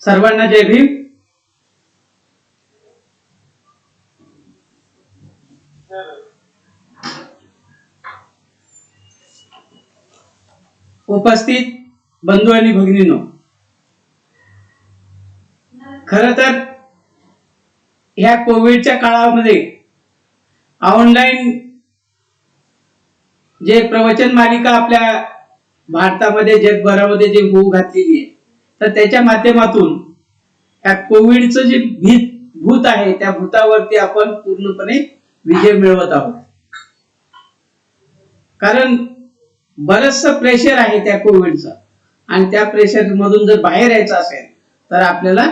सर्वांना जय भीम. उपस्थित बंधू आणि भगिनींनो, खरं तर ह्या कोविडच्या काळामध्ये ऑनलाईन जे प्रवचन मालिका आपल्या भारतामध्ये जगभरामध्ये जे होऊ घातलेली आहे, तर त्याच्या माध्यमातून या कोविडचं जे भूत आहे त्या भूतावरती आपण पूर्णपणे विजय मिळवत आहोत. कारण बरचसं प्रेशर आहे त्या कोविडचं, आणि त्या प्रेशर मधून जर बाहेर यायचं असेल तर आपल्याला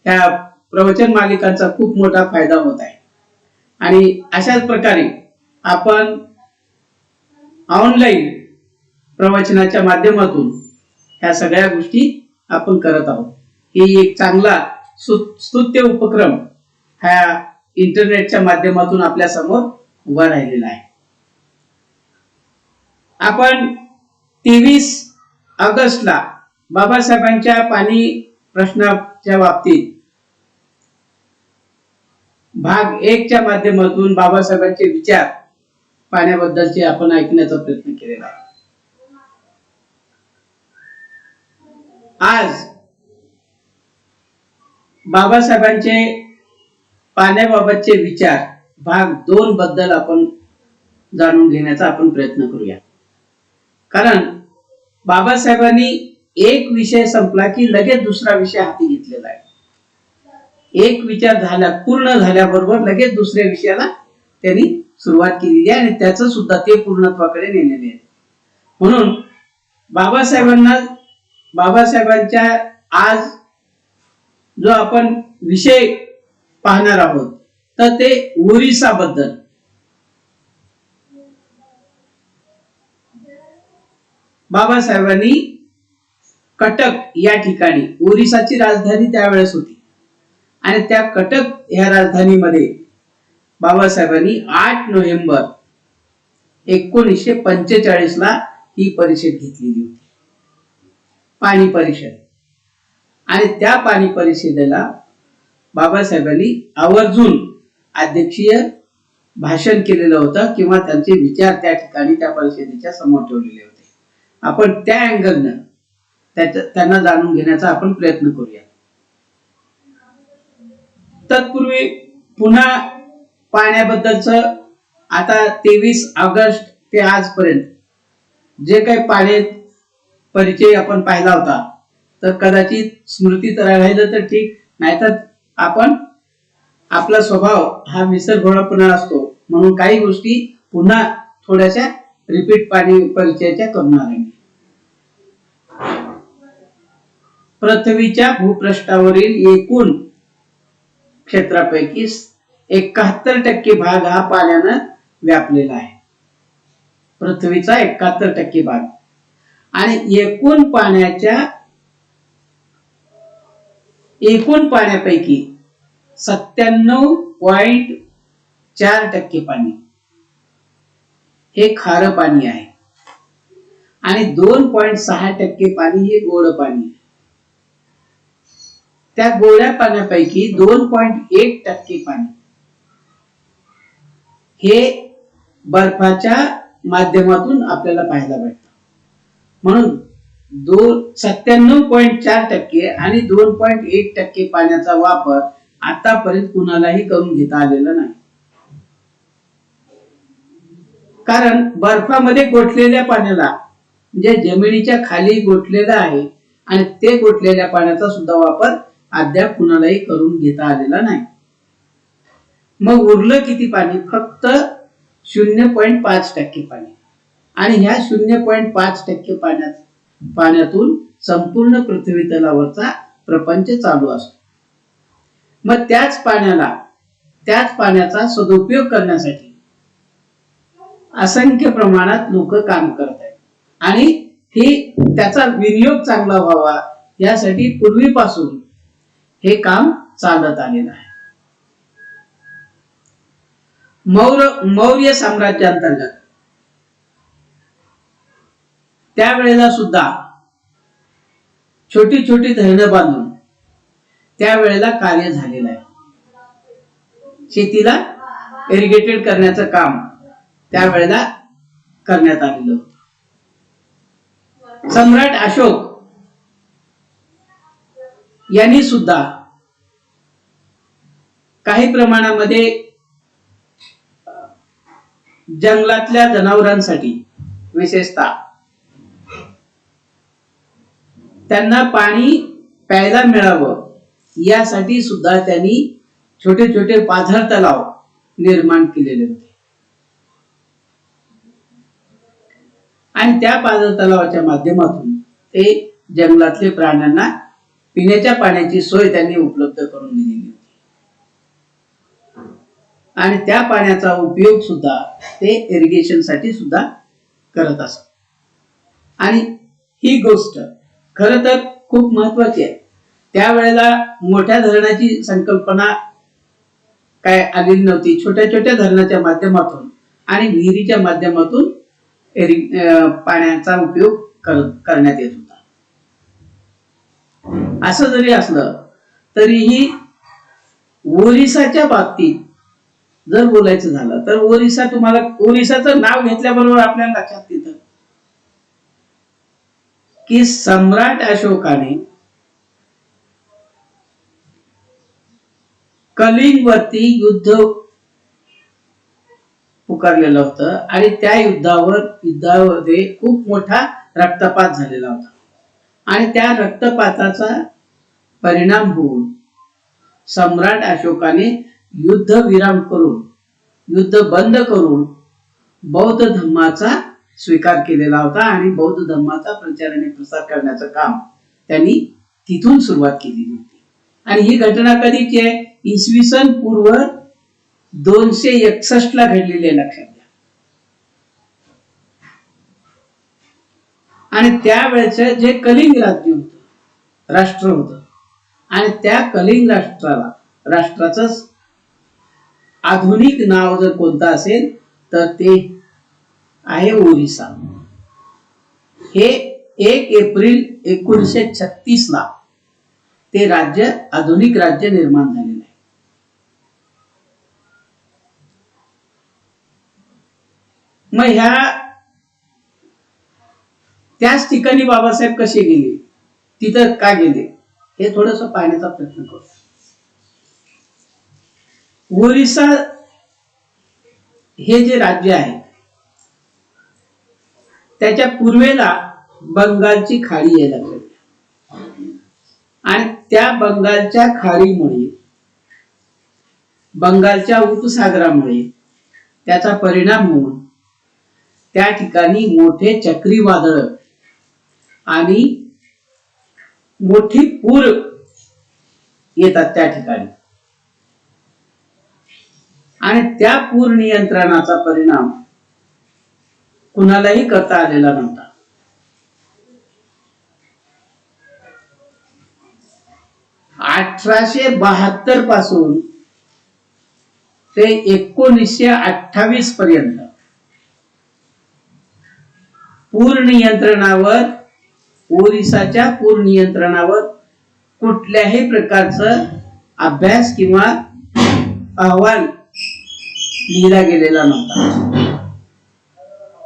त्या प्रवचन मालिकांचा खूप मोठा फायदा होत आहे. आणि अशाच प्रकारे आपण ऑनलाईन प्रवचनाच्या माध्यमातून ह्या सगळ्या गोष्टी आपण करत आहोत. ही एक चांगला स्तुत्य उपक्रम ह्या इंटरनेटच्या माध्यमातून आपल्या समोर उभा राहिलेला आहे. आपण 23 ऑगस्टला बाबासाहेबांच्या पाणी प्रश्नाच्या बाबतीत भाग 1 च्या माध्यमातून बाबासाहेबांचे विचार पाण्याबद्दलचे आपण ऐकण्याचा प्रयत्न केलेला आहे. आज बाबासाहेबांचे पाण्याबाबतचे विचार भाग 2 बद्दल आपण जाणून घेण्याचा आपण प्रयत्न करूया. कारण बाबासाहेबांनी एक विषय संपला की लगेच दुसरा विषय हाती घेतलेला आहे. एक विचार पूर्ण झाल्याबरोबर लगेच दुसऱ्या विषयाला त्यांनी सुरुवात केलेली आहे आणि त्याचं सुद्धा ते पूर्णत्वाकडे नेलेले आहे. म्हणून बाबासाहेबांच्या आज जो आपण विषय पाहणार आहोत तर ते ओरिसा बद्दल. बाबासाहेबांनी कटक या ठिकाणी, ओरिसाची राजधानी त्यावेळेस होती, आणि त्या कटक या राजधानीमध्ये बाबासाहेबांनी 8 नोव्हेंबर 1945 ला ही परिषद घेतलेली होती, पाणी परिषद. आणि त्या पाणी परिषदेला बाबासाहेबांनी आवर्जून अध्यक्षीय भाषण केलेलं होतं किंवा त्यांचे विचार त्या ठिकाणी त्या परिषदेच्या समोर ठेवलेले होते. आपण त्या अँगलनं त्यांना जाणून घेण्याचा आपण प्रयत्न करूया. तत्पूर्वी पुन्हा पाण्याबद्दलच आता 23 ऑगस्ट ते आजपर्यंत जे काही पाणी परिचय आपण पाहिला होता, तर कदाचित स्मृती तर राहिलं तर ठीक, नाहीतर आपण आपला स्वभाव हा विसरभोळापणा असतो, म्हणून काही गोष्टी पुन्हा थोड्याशा रिपीट पाणी परिचयाच्या करणार आहे. पृथ्वीच्या भूपृष्ठावरील एकूण क्षेत्रापैकी 71% भाग हा पाण्यानं व्यापलेला आहे. पृथ्वीचा 71% भाग. आणि एकूण पाण्यापैकी 97.4% पाणी हे खारं पाणी आहे, आणि 2.6% पाणी हे गोड पाणी आहे. त्या गोड्या पाण्यापैकी 2.1% पाणी हे बर्फाच्या माध्यमातून आपल्याला पाहायला भेटतं. म्हणून 97.4% आणि 2.1% पाण्याचा वापर आतापर्यंत कुणालाही करून घेता आलेला नाही. कारण बर्फामध्ये गोठलेल्या पाण्याला, म्हणजे जमिनीच्या खाली गोठलेलं आहे, आणि ते गोठलेल्या पाण्याचा सुद्धा वापर अद्याप कुणालाही करून घेता आलेला नाही. मग उरलं किती पाणी? फक्त 0.5% पाणी. आणि ह्या 0.5% पाण्यातून संपूर्ण पृथ्वी तलावरचा प्रपंच चालू असतो. मग त्याच पाण्याचा सदुपयोग करण्यासाठी असंख्य प्रमाणात लोक काम करत आहेत, आणि त्याचा विनियोग चांगला व्हावा यासाठी पूर्वीपासून हे काम चालत आलेलं आहे. मौर्य साम्राज्याअंतर्गत त्यावेळेला सुद्धा छोटी छोटी धरणं बांधून त्यावेळेला कार्य झालेलं आहे. शेतीला इरिगेटेड करण्याचं काम त्यावेळेला करण्यात आलेलं होतं. सम्राट अशोक यांनी सुद्धा काही प्रमाणामध्ये जंगलातल्या जनावरांसाठी विशेषतः त्यांना पाणी प्यायला मिळावं यासाठी सुद्धा त्यांनी छोटे छोटे पाझर तलाव निर्माण केलेले होते. आणि त्या पाझर तलावाच्या माध्यमातून ते जंगलातल्या प्राण्यांना पिण्याच्या पाण्याची सोय त्यांनी उपलब्ध करून दिलेली होती. आणि त्या पाण्याचा उपयोग सुद्धा ते इरिगेशन साठी सुद्धा करत असत. आणि ही गोष्ट खर तर खूप महत्वाची आहे. त्यावेळेला मोठ्या धरणाची संकल्पना काय आलेली नव्हती. छोट्या छोट्या धरणाच्या माध्यमातून आणि विहिरीच्या माध्यमातून पाण्याचा उपयोग करण्यात येत होता. असं जरी असलं तरीही ओरिसाच्या बाबतीत जर बोलायचं झालं तर ओरिसाचं नाव घेतल्याबरोबर आपल्याला लक्षात येतं की सम्राट अशोकाने कलिंगवरती युद्ध पुकारलेलं होतं आणि त्या युद्धामध्ये खूप मोठा रक्तपात झालेला होता. आणि त्या रक्तपाताचा परिणाम होऊन सम्राट अशोकाने युद्ध विराम करून युद्ध बंद करून बौद्ध धर्माचा स्वीकार केलेला होता. आणि बौद्ध धर्माचा प्रचार आणि प्रसार करण्याचं काम त्यांनी तिथून सुरुवात केलेली होती. आणि ही घटना कधीची आहे? इसवी सन पूर्व 261 ला घडलेली आहे, लक्षात घ्या. आणि त्यावेळेच जे कलिंग राज्य होत, राष्ट्र होत, आणि त्या कलिंग राष्ट्राचं आधुनिक नाव जर कोणतं असेल तर ते आहे ओरिसा. हे 1 एप्रिल 1936 ला ते आधुनिक राज्य निर्माण झालेलं आहे. मग त्याच ठिकाणी बाबासाहेब कसे गेले, तिथं का गेले, हे थोडस पाहण्याचा प्रयत्न करू. ओरिसा हे जे राज्य आहे त्याच्या पूर्वेला बंगालची खाडी यायला लागली. आणि त्या बंगालच्या खाडीमुळे, बंगालच्या उपसागरामुळे त्याचा परिणाम होऊन त्या ठिकाणी मोठे चक्रीवादळ आणि मोठी पूर येतात त्या ठिकाणी. आणि त्या पूर नियंत्रणाचा परिणाम कुणालाही करता आलेला नव्हता. (1872) पासून ते 1928 पर्यंत ओरिसाच्या पूर नियंत्रणावर कुठल्याही प्रकारचं अभ्यास किंवा अहवाल लिहिला गेलेला नव्हता.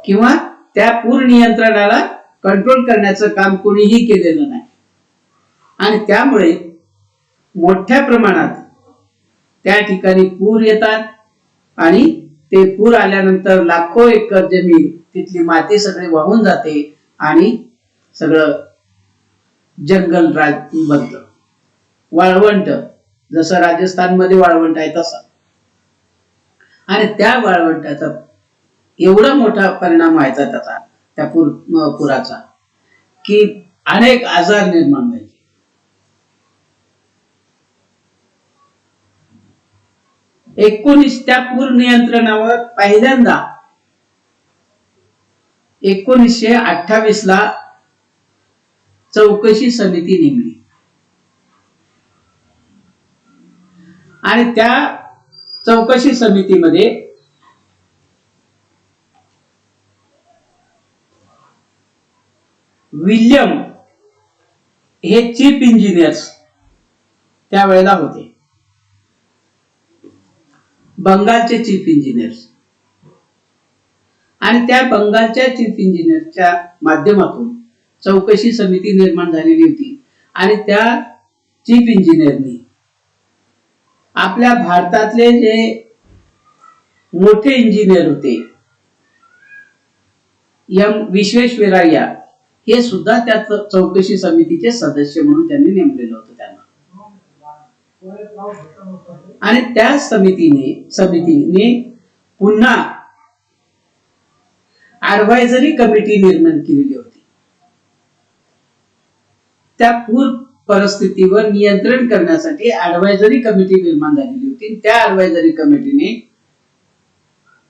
किंवा त्या पूर नियंत्रणाला कंट्रोल करण्याचं काम कोणीही केलेलं नाही. आणि त्यामुळे मोठ्या प्रमाणात त्या ठिकाणी पूर येतात. आणि ते पूर आल्यानंतर लाखो एकर जमीन, तिथली माती सगळी वाहून जाते आणि सगळं जंगल बनतं, वाळवंट, जसं राजस्थानमध्ये वाळवंट आहे तसं. आणि त्या वाळवंटाचा एवढा मोठा परिणाम व्हायचा त्या पुराचा की अनेक आजार निर्माण व्हायचे. त्या पूर नियंत्रणावर पहिल्यांदा 1928 ला चौकशी समिती नेमली. आणि त्या चौकशी समितीमध्ये विल्यम हे चीफ इंजिनियर्स त्यावेळेला होते. बंगालचे चीफ इंजिनियर्स, आणि त्या बंगालच्या चीफ इंजिनियरच्या माध्यमातून चौकशी समिती निर्माण झालेली होती. आणि त्या चीफ इंजिनियरनी आपल्या भारतातले जे मोठे इंजिनियर होते, एम विश्वेश्वरैया, हे सुद्धा त्या चौकशी समितीचे सदस्य म्हणून त्यांनी नेमलेलं होतं त्यांना. आणि त्या समितीने पुन्हा ऍडवायझरी कमिटी निर्माण केलेली होती. त्या पूर परिस्थितीवर नियंत्रण करण्यासाठी ऍडवायझरी कमिटी निर्माण झालेली होती. त्या ऍडवायझरी कमिटीने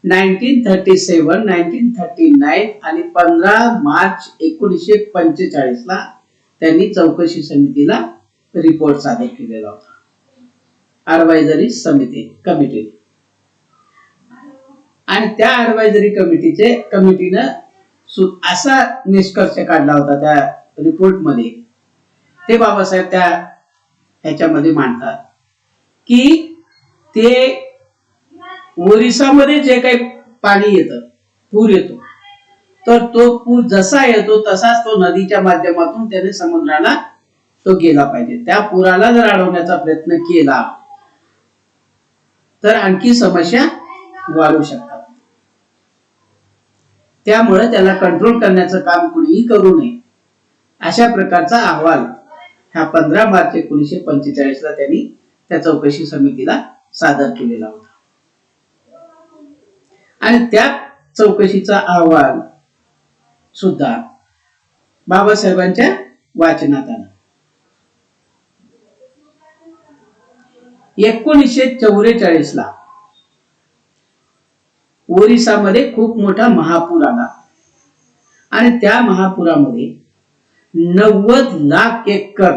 1937, 1939 आणि 15 मार्च 1945 ला त्यांनी चौकशी समितीला रिपोर्ट सादर केलेला होता. Advisory committee. आणि त्या ऍडवायझरी कमिटीनं असा निष्कर्ष काढला होता त्या रिपोर्ट मध्ये, ते बाबासाहेब त्या ह्याच्यामध्ये मांडतात की ते ओरिसामध्ये जे काही पाणी येतं, पूर येतो, तर तो पूर जसा येतो तसाच तो नदीच्या माध्यमातून त्याने समुद्राला तो गेला पाहिजे. त्या पुराला जर अडवण्याचा प्रयत्न केला तर आणखी समस्या वाढू शकतात. त्यामुळे त्याला कंट्रोल करण्याचं काम कुणीही करू नये, अशा प्रकारचा अहवाल ह्या 15 मार्च 1945 ला त्यांनी त्या चौकशी समितीला सादर केलेला होता. आणि त्या चौकशीचा अहवाल सुद्धा बाबासाहेबांच्या वाचनात आला. 1944 ला ओरिसामध्ये खूप मोठा महापूर आला. आणि त्या महापुरामध्ये 90 लाख एकर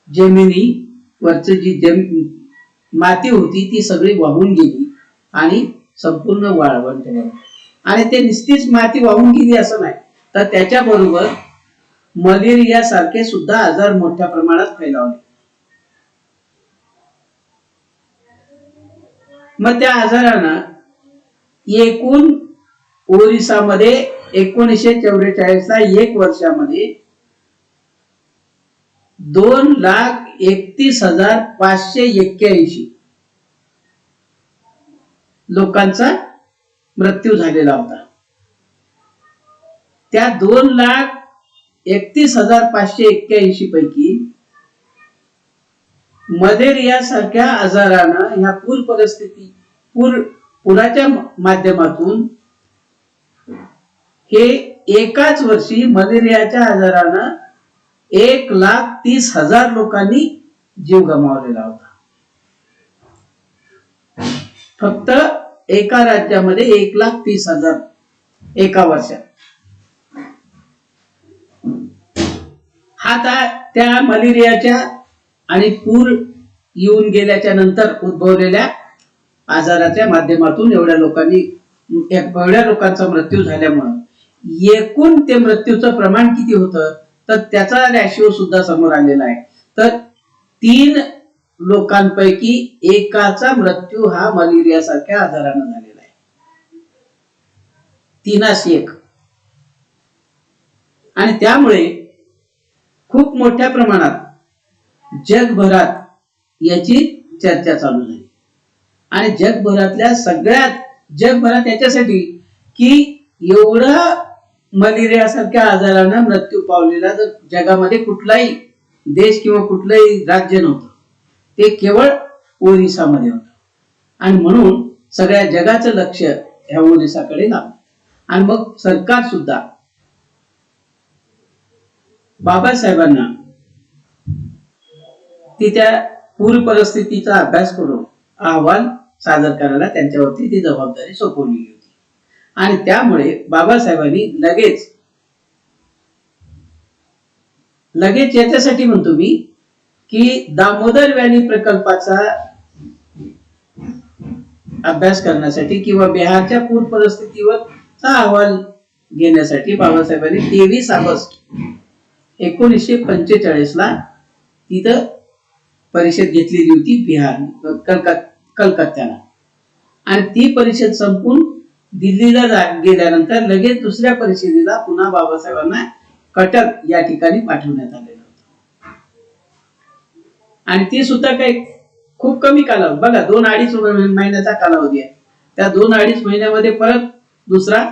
जमिनीवरची जी माती होती ती सगळी वाहून गेली आणि संपूर्ण वाळवंट झालं. आणि ते नुसतीच माती वाहून गेली असं नाही, तर त्याच्याबरोबर मलेरिया सारखे सुद्धा आजार मोठ्या प्रमाणात फैलावले. मग त्या आजारानं एकूण ओरिसामध्ये 1944 ला 1 वर्षामध्ये 2,31,581 लोकांचा मृत्यू झालेला होता. त्या 2,31,581 पैकी मलेरिया सारख्या आजारानं ह्या पुराच्या माध्यमातून हे एकाच वर्षी मलेरियाच्या आजारानं 1,30,000 लोकांनी जीव गमावलेला होता. फक्त एका राज्यामध्ये 1,30,000 एका वर्षात. हा त्या मलेरियाच्या आणि पूर येऊन गेल्याच्या नंतर उद्भवलेल्या आजाराच्या माध्यमातून एवढ्या लोकांचा मृत्यू झाल्यामुळे एकूण ते मृत्यूचं प्रमाण किती होतं तर त्याचा रॅशिओ सुद्धा समोर आलेला आहे. तर 3 लोकांपैकी एकाचा मृत्यू हा मलेरिया सारख्या आजारानं झालेला आहे. 3:1. आणि त्यामुळे खूप मोठ्या प्रमाणात जगभरात याची चर्चा चालू झाली. आणि जगभरात याच्यासाठी की एवढा मलेरिया सारख्या आजारानं मृत्यू पावलेला जर जगामध्ये कुठलाही देश किंवा कुठलंही राज्य नव्हतं, ते केवळ ओरिसामध्ये होतं. आणि म्हणून सगळ्या जगाचं लक्ष ह्या ओरिसाकडे लागलं. आणि मग सरकार सुद्धा बाबासाहेबांना त्या पूर परिस्थितीचा अभ्यास करून अहवाल सादर करायला त्यांच्यावरती ती जबाबदारी सोपवली होती. आणि त्यामुळे बाबासाहेबांनी लगेच याच्यासाठी म्हणतो मी की दामोदर व्हॅली प्रकल्पाचा अभ्यास करण्यासाठी किंवा बिहारच्या पूर परिस्थितीवरचा अहवाल घेण्यासाठी बाबासाहेबांनी 23 ऑगस्ट 1945 ला तिथं परिषद घेतलेली होती बिहार कलकत्त्याला. आणि ती परिषद संपून दिल्लीला गेल्यानंतर लगेच दुसऱ्या परिषदेला पुन्हा बाबासाहेबांना कटक या ठिकाणी पाठवण्यात आलेलं होतं. आणि ती सुद्धा काही खूप कमी कालावधी, बघा 2-2.5 महिन्याचा कालावधी आहे. त्या 2-2.5 महिन्यामध्ये परत दुसरा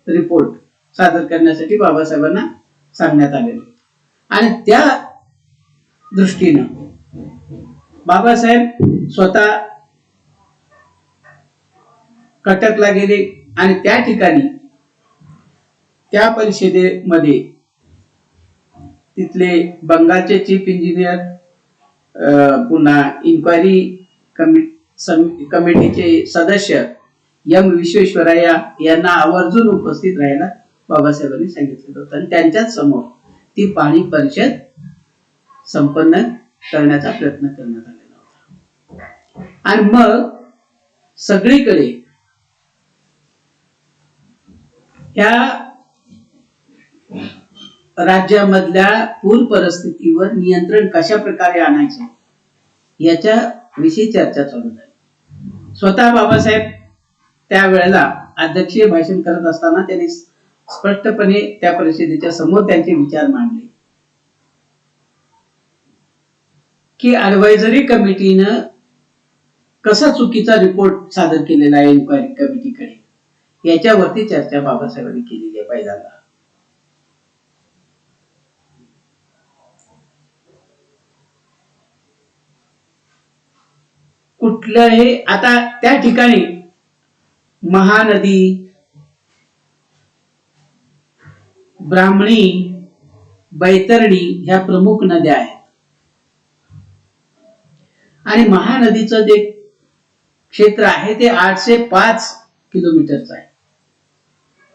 रिपोर्ट सादर करण्यासाठी बाबासाहेबांना सांगण्यात आलेलं. आणि त्या दृष्टीनं बाबासाहेब स्वतः कटकला गेले आणि त्या ठिकाणी त्या परिषदेमध्ये तिथले बंगालचे चीफ इंजिनियर, पुन्हा इन्क्वायरी कमिटीचे सदस्य एम विश्वेश्वरय्या यांना आवर्जून उपस्थित राहायला बाबासाहेबांनी सांगितलेलं होतं. आणि त्यांच्याच समोर ती पाणी परिषद संपन्न करण्याचा प्रयत्न करण्यात आलेला होता. आणि मग सगळीकडे ह्या राज्यामधल्या पूर परिस्थितीवर नियंत्रण कशा प्रकारे आणायचं याच्या विषयी चर्चा चालू झाली. स्वतः बाबासाहेब त्यावेळेला अध्यक्षीय भाषण करत असताना त्यांनी स्पष्टपणे त्या परिषदेच्या समोर त्यांचे विचार मांडले की ऍडवायझरी कमिटीनं कसा चुकीचा रिपोर्ट सादर केलेला आहे इन्क्वायरी कमिटीकडे, याच्यावरती चर्चा बाबासाहेबांनी केलेली आहे पहिल्यांदा. कुठल्याही आता त्या ठिकाणी महानदी, ब्राह्मणी, बैतरणी ह्या प्रमुख नद्या आहेत. आणि महानदीचं जे क्षेत्र आहे ते 805 किलोमीटरचं आहे.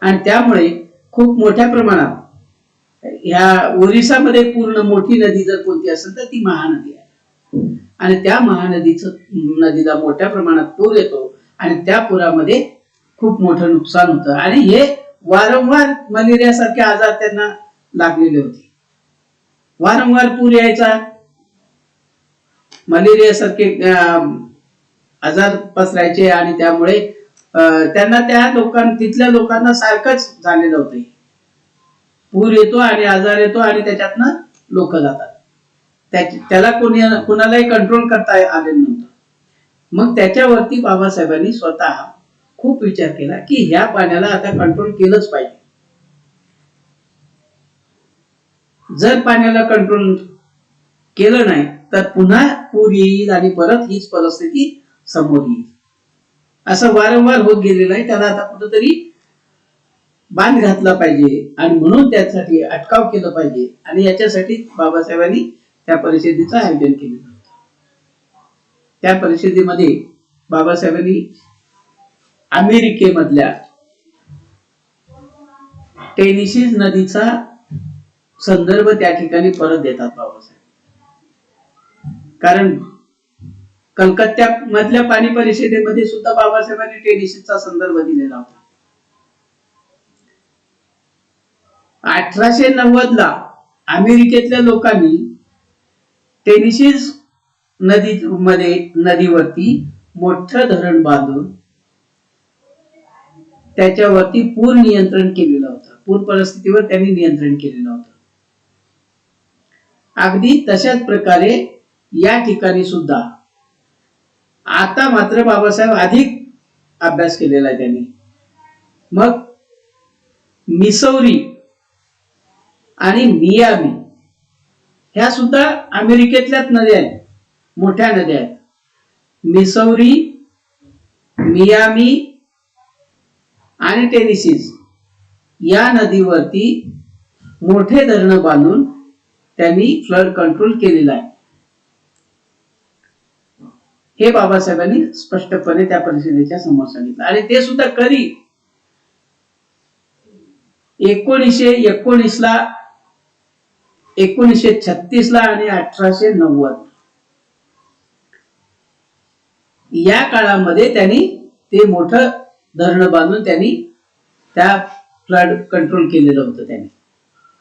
आणि त्यामुळे खूप मोठ्या प्रमाणात ह्या ओरिसामध्ये पूर्ण मोठी नदी जर कोणती असेल तर ती महानदी आहे. आणि त्या नदीला मोठ्या प्रमाणात पूर येतो आणि त्या पुरामध्ये खूप मोठं नुकसान होतं. आणि हे वारंवार मलेरिया सारखे आजार त्यांना लागलेले होते. वारंवार पूर यायचा, मलेरिया सारखे आजार पसरायचे आणि त्यामुळे त्यांना तिथल्या लोकांना सारखंच झालेलं होतं. पूर येतो आणि आजार येतो आणि त्याच्यातनं लोक जातात. त्याला कोणालाही कंट्रोल करता आलेलं नव्हतं. मग त्याच्यावरती बाबासाहेबांनी स्वतः खूप विचार केला की ह्या पाण्याला आता कंट्रोल केलंच पाहिजे. जर पाण्याला कंट्रोल केलं नाही तर पुन्हा पूर येईल आणि परत हीच परिस्थिती समोर येईल. असं वारंवार होत गेलेलं आहे. त्याला आता कुठेतरी बांध घातला पाहिजे आणि म्हणून त्यासाठी अटकाव केलं पाहिजे. आणि याच्यासाठी बाबासाहेबांनी त्या परिषदेचं आयोजन केलं होतं. त्या परिषदेमध्ये बाबासाहेबांनी अमेरिकेमधल्या टेनेसी नदीचा संदर्भ त्या ठिकाणी परत देतात बाबासाहेब. कारण कलकत्त्या मधल्या पाणी परिषदेमध्ये सुद्धा बाबासाहेबांनी टेनेसीचा संदर्भ दिलेला होता. 1890 अमेरिकेतल्या लोकांनी टेनेसी नदीवरती मोठं धरण बांधून त्याच्यावरती पूर नियंत्रण केलेलं होतं. पूर परिस्थितीवर त्यांनी नियंत्रण केलेलं होतं. अगदी तशाच प्रकारे या ठिकाणी सुद्धा आता मात्र बाबासाहेब अधिक अभ्यास केलेला आहे त्यांनी. मग मिसौरी आणि मियामी ह्या सुद्धा अमेरिकेतल्याच नद्या आहेत, मोठ्या नद्या आहेत. मिसौरी, मियामी आणि टेनेसी या नदीवरती मोठे धरण बांधून त्यांनी फ्लड कंट्रोल केलेला आहे. हे बाबासाहेबांनी स्पष्टपणे त्या परिषदेच्या समोर सांगितलं. आणि ते सुद्धा कधी 1919 ला, 1936 ला आणि 1890 या काळामध्ये त्यांनी ते मोठं धरण बांधून त्यांनी त्या फ्लड कंट्रोल केलेलं होतं त्यांनी.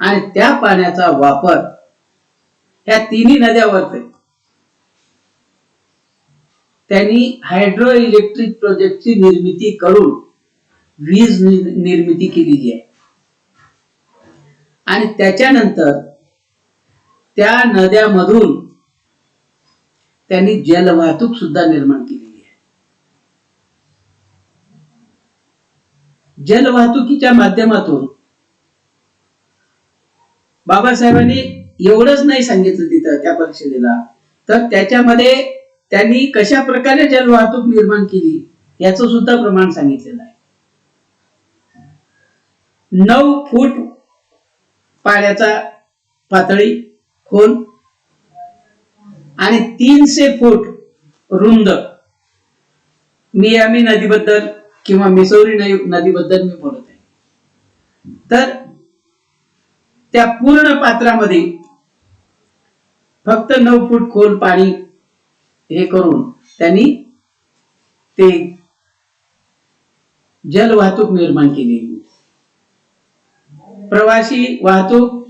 आणि त्या पाण्याचा वापर ह्या तिन्ही नद्यावर त्यांनी हायड्रो इलेक्ट्रिक प्रोजेक्टची निर्मिती करून वीज निर्मिती केलेली आहे. आणि त्याच्यानंतर त्या नद्यामधून त्यांनी जलवाहतूक सुद्धा निर्माण केलेली आहे. जलवाहतुकीच्या माध्यमातून बाबासाहेबांनी एवढंच नाही सांगितलं तिथं त्या परिषदेला, तर त्याच्यामध्ये त्यांनी कशा प्रकारे जलवाहतूक निर्माण केली याचं सुद्धा प्रमाण सांगितलेलं आहे. 9 फूट पाण्याचा पातळी खोल आणि 300 फूट रुंद मियामी नदीबद्दल किंवा मिसौरी नदीबद्दल मी बोलत आहे. तर त्या पूर्ण पात्रामध्ये फक्त 9 फूट खोल पाणी हे करून त्यांनी ते जलवाहतूक निर्माण केली. प्रवासी वाहतूक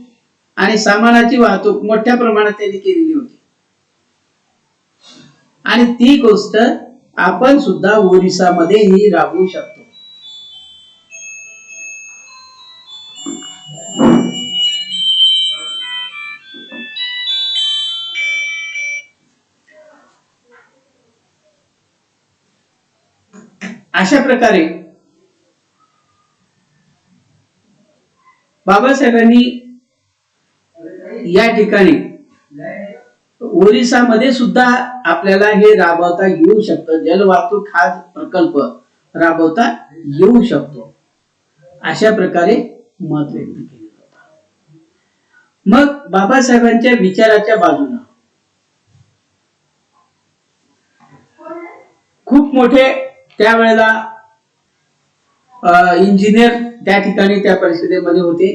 आणि सामानाची वाहतूक मोठ्या प्रमाणात त्यांनी केलेली होती. आणि ती गोष्ट आपण सुद्धा ओरिसामध्ये ही राबवू शकतो. अशा प्रकारे बाबासाहेबांनी या ठिकाणी ओरिसामध्ये सुद्धा आपल्याला हे राबवता येऊ शकतं. जलवाहतूक हा प्रकल्प राबवता येऊ शकतो, अशा प्रकारे मत व्यक्त केले जातं. मग बाबासाहेबांच्या विचाराच्या बाजूला खूप मोठे त्यावेळेला इंजिनियर त्या ठिकाणी त्या परिषदेमध्ये होते.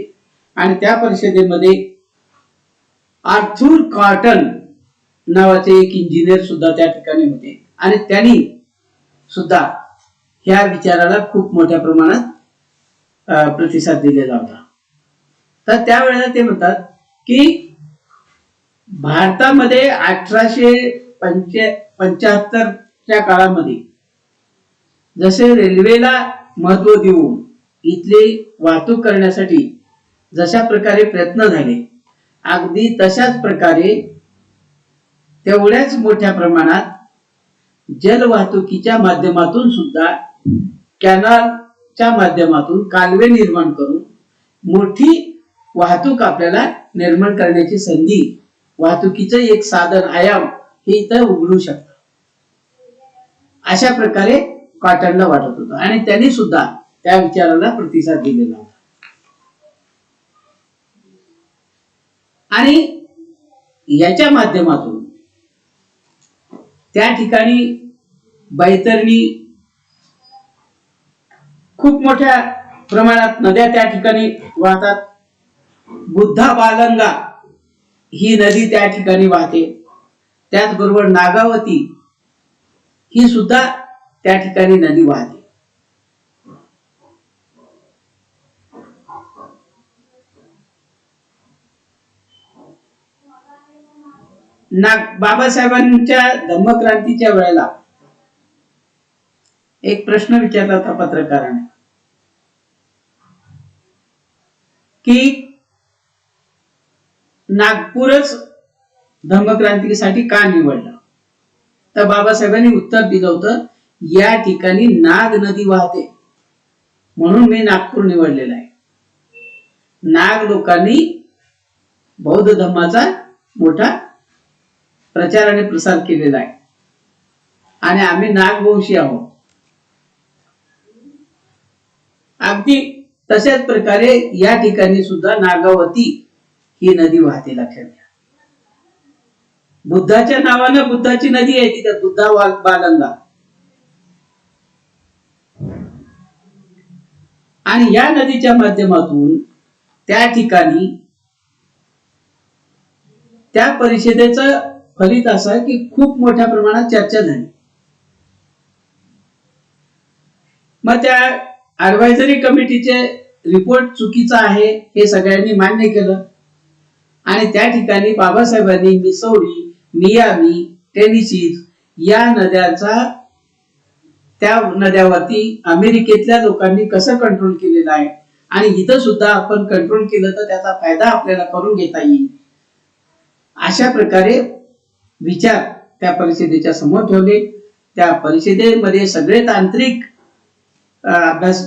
आणि त्या परिषदेमध्ये आर्थर कॉटन नावाचे एक इंजिनियर सुद्धा त्या ठिकाणी होते. आणि त्यांनी सुद्धा ह्या विचाराला खूप मोठ्या प्रमाणात प्रतिसाद दिलेला होता. तर त्यावेळेला ते म्हणतात की भारतामध्ये 1875च्या काळामध्ये जसे रेल्वेला महत्व देऊन इथले वाहतूक करण्यासाठी जशा प्रकारे प्रयत्न झाले, अगदी तशाच प्रकारे तेवढ्याच मोठ्या प्रमाणात जलवाहतुकीच्या माध्यमातून सुद्धा कॅनलच्या माध्यमातून कालवे निर्माण करून मोठी वाहतूक आपल्याला निर्माण करण्याची संधी, वाहतुकीचं एक साधन आयाम हे इथं उघडू शकतं, अशा प्रकारे कॉटनला वाटत होतं. आणि त्यांनी सुद्धा त्या विचाराला प्रतिसाद दिलेला होता. आणि याच्या माध्यमातून त्या ठिकाणी बैतरणी, खूप मोठ्या प्रमाणात नद्या त्या ठिकाणी वाहतात. बुद्धा बालंगा ही नदी त्या ठिकाणी वाहते. त्याचबरोबर नागावती ही सुद्धा त्या ठिकाणी नदी वाहते. बाबासाहेबांच्या धम्मक्रांतीच्या वेळेला एक प्रश्न विचारला होता पत्रकाराने की नागपूरच धम्मक्रांतीसाठी का निवडलं. तर बाबासाहेबांनी उत्तर दिलं होतं, या ठिकाणी नाग नदी वाहते म्हणून मी नागपूर निवडलेलं आहे. नाग लोकांनी बौद्ध धर्माचा मोठा प्रचार आणि प्रसार केलेला आहे आणि आम्ही नागवंशी आहोत. अगदी तशाच प्रकारे या ठिकाणी सुद्धा नागावती ही नदी वाहते, लक्षात घ्या. बुद्धाच्या नावानं बुद्धाची नदी आहे तिथे, बुद्धा बालंगा. आणि या नदीच्या माध्यमातून त्या ठिकाणी त्या परिषदेचं फलित असं की खूप मोठ्या प्रमाणात चर्चा झाली. मग त्या ऍडवायझरी कमिटीचे रिपोर्ट चुकीचा आहे हे सगळ्यांनी मान्य केलं. आणि त्या ठिकाणी बाबासाहेबांनी मिसौरी, मियामी, टेनेसी या नद्याचा त्या नद्यावरती अमेरिकेतल्या लोकांनी कसं कंट्रोल केलेलं आहे आणि इथं सुद्धा आपण कंट्रोल केलं तर त्याचा फायदा आपल्याला करून घेता येईल, अशा प्रकारे विचार त्या परिषदेच्या समोर ठेवले. त्या परिषदेमध्ये सगळे तांत्रिक अभ्यास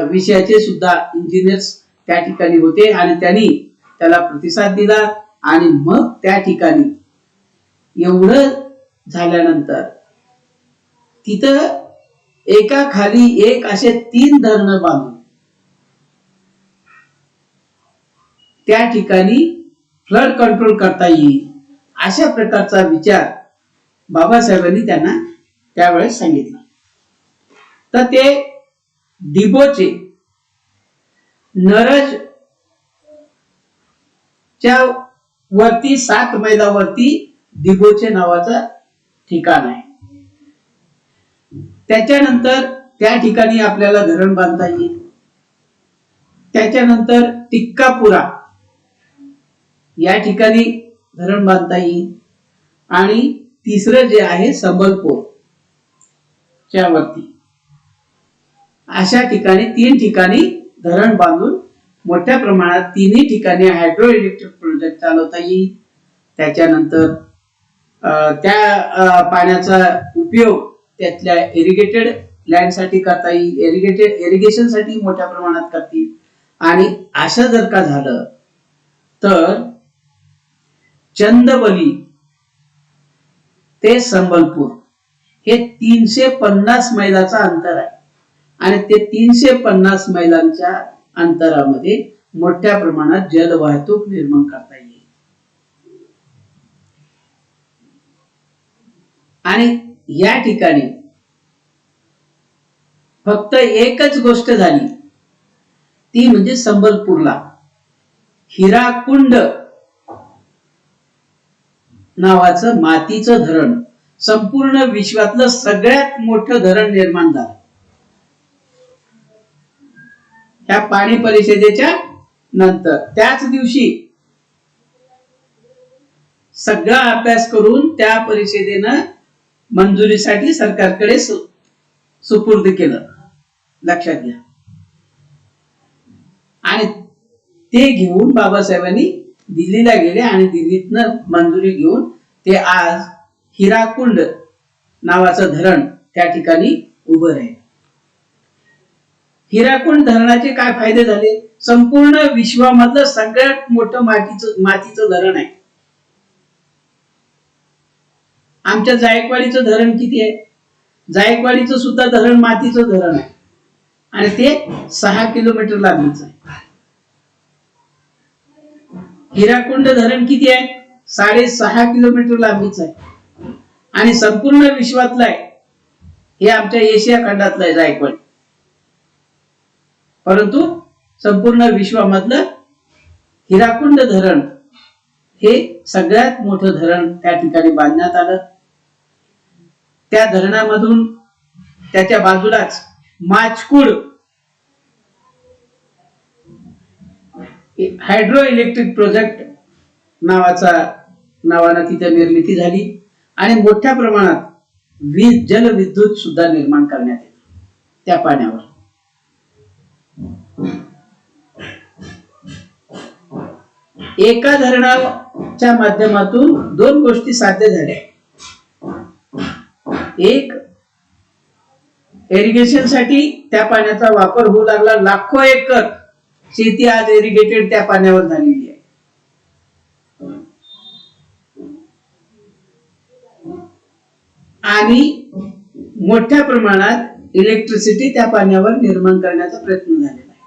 विषयाचे सुद्धा इंजिनियर्स त्या ठिकाणी होते आणि त्यांनी त्याला प्रतिसाद दिला. आणि मग त्या ठिकाणी एवढं झाल्यानंतर तिथं एका खाली एक असे 3 धरणं बांधून त्या ठिकाणी फ्लड कंट्रोल करता येईल, अशा प्रकारचा विचार बाबासाहेबांनी त्यांना त्यावेळेस सांगितला. तर ते डिबोचे नरज च्या वरती 7 मैलावरती डिबोचे नावाचं ठिकाण आहे. त्याच्यानंतर त्या ठिकाणी आपल्याला धरण बांधता येईल. त्याच्यानंतर टिक्कापुरा या ठिकाणी धरण बांधता येईल. आणि तिसरं जे आहे संबलपूर च्या वरती, अशा ठिकाणी 3 ठिकाणी धरण बांधून मोठ्या प्रमाणात 3ही ठिकाणी हायड्रो इलेक्ट्रिक प्रोजेक्ट चालवता येईल. त्याच्यानंतर त्या पाण्याचा उपयोग त्यातल्या इरिगेटेड लँड साठी करता येईल, इरिगेशन साठी मोठ्या प्रमाणात करतील. आणि असं जर का झालं तर चंदबली ते संबलपूर हे 350 मैलाचं अंतर आहे आणि ते 350 मैलांच्या अंतरामध्ये मोठ्या प्रमाणात जलवाहतूक निर्माण करता येईल. आणि या ठिकाणी फक्त एकच गोष्ट झाली, ती म्हणजे संबलपूरला हिराकुंड नावाचं मातीचं धरण, संपूर्ण विश्वातलं सगळ्यात मोठं धरण निर्माण झालं ह्या पाणी परिषदेच्या नंतर. त्याच दिवशी सगळा अभ्यास करून त्या परिषदेनं मंजुरीसाठी सरकारकडे सुपूर्द केलं, लक्षात घ्या. आणि ते घेऊन बाबासाहेबांनी दिल्लीला गेले आणि दिल्लीतनं मंजुरी घेऊन ते आज हिराकुंड नावाचं धरण त्या ठिकाणी उभं राहील. हिराकुंड धरणाचे काय फायदे झाले? संपूर्ण विश्वामधलं सगळ्यात मोठं मातीचं धरण आहे. आमच्या जायकवाडीचं धरण किती आहे? जायकवाडीचं सुद्धा धरण मातीचं धरण आहे आणि ते 6 किलोमीटर लांबीचं आहे. हिराकुंड धरण किती आहे? 6.5 किलोमीटर लांबीचं आहे आणि संपूर्ण विश्वातलं आहे. हे आमच्या एशिया खंडातलं आहे जायकवाडी, परंतु संपूर्ण विश्वामधलं हिराकुंड धरण हे सगळ्यात मोठं धरण त्या ठिकाणी बांधण्यात आलं. त्या धरणामधून त्याच्या बाजूलाच माचकुड हायड्रो इलेक्ट्रिक प्रोजेक्ट नावानं तिथे निर्मिती झाली आणि मोठ्या प्रमाणात जलविद्युत सुद्धा निर्माण करण्यात येते त्या पाण्यावर. एका धरणाच्या माध्यमातून 2 गोष्टी साध्य झाल्या. एक, इरिगेशन साठी त्या पाण्याचा वापर होऊ लागला. लाखो एकर शेती आज इरिगेटेड त्या पाण्यावर झालेली आहे. आणि मोठ्या प्रमाणात इलेक्ट्रिसिटी त्या पाण्यावर निर्माण करण्याचा प्रयत्न झालेला आहे.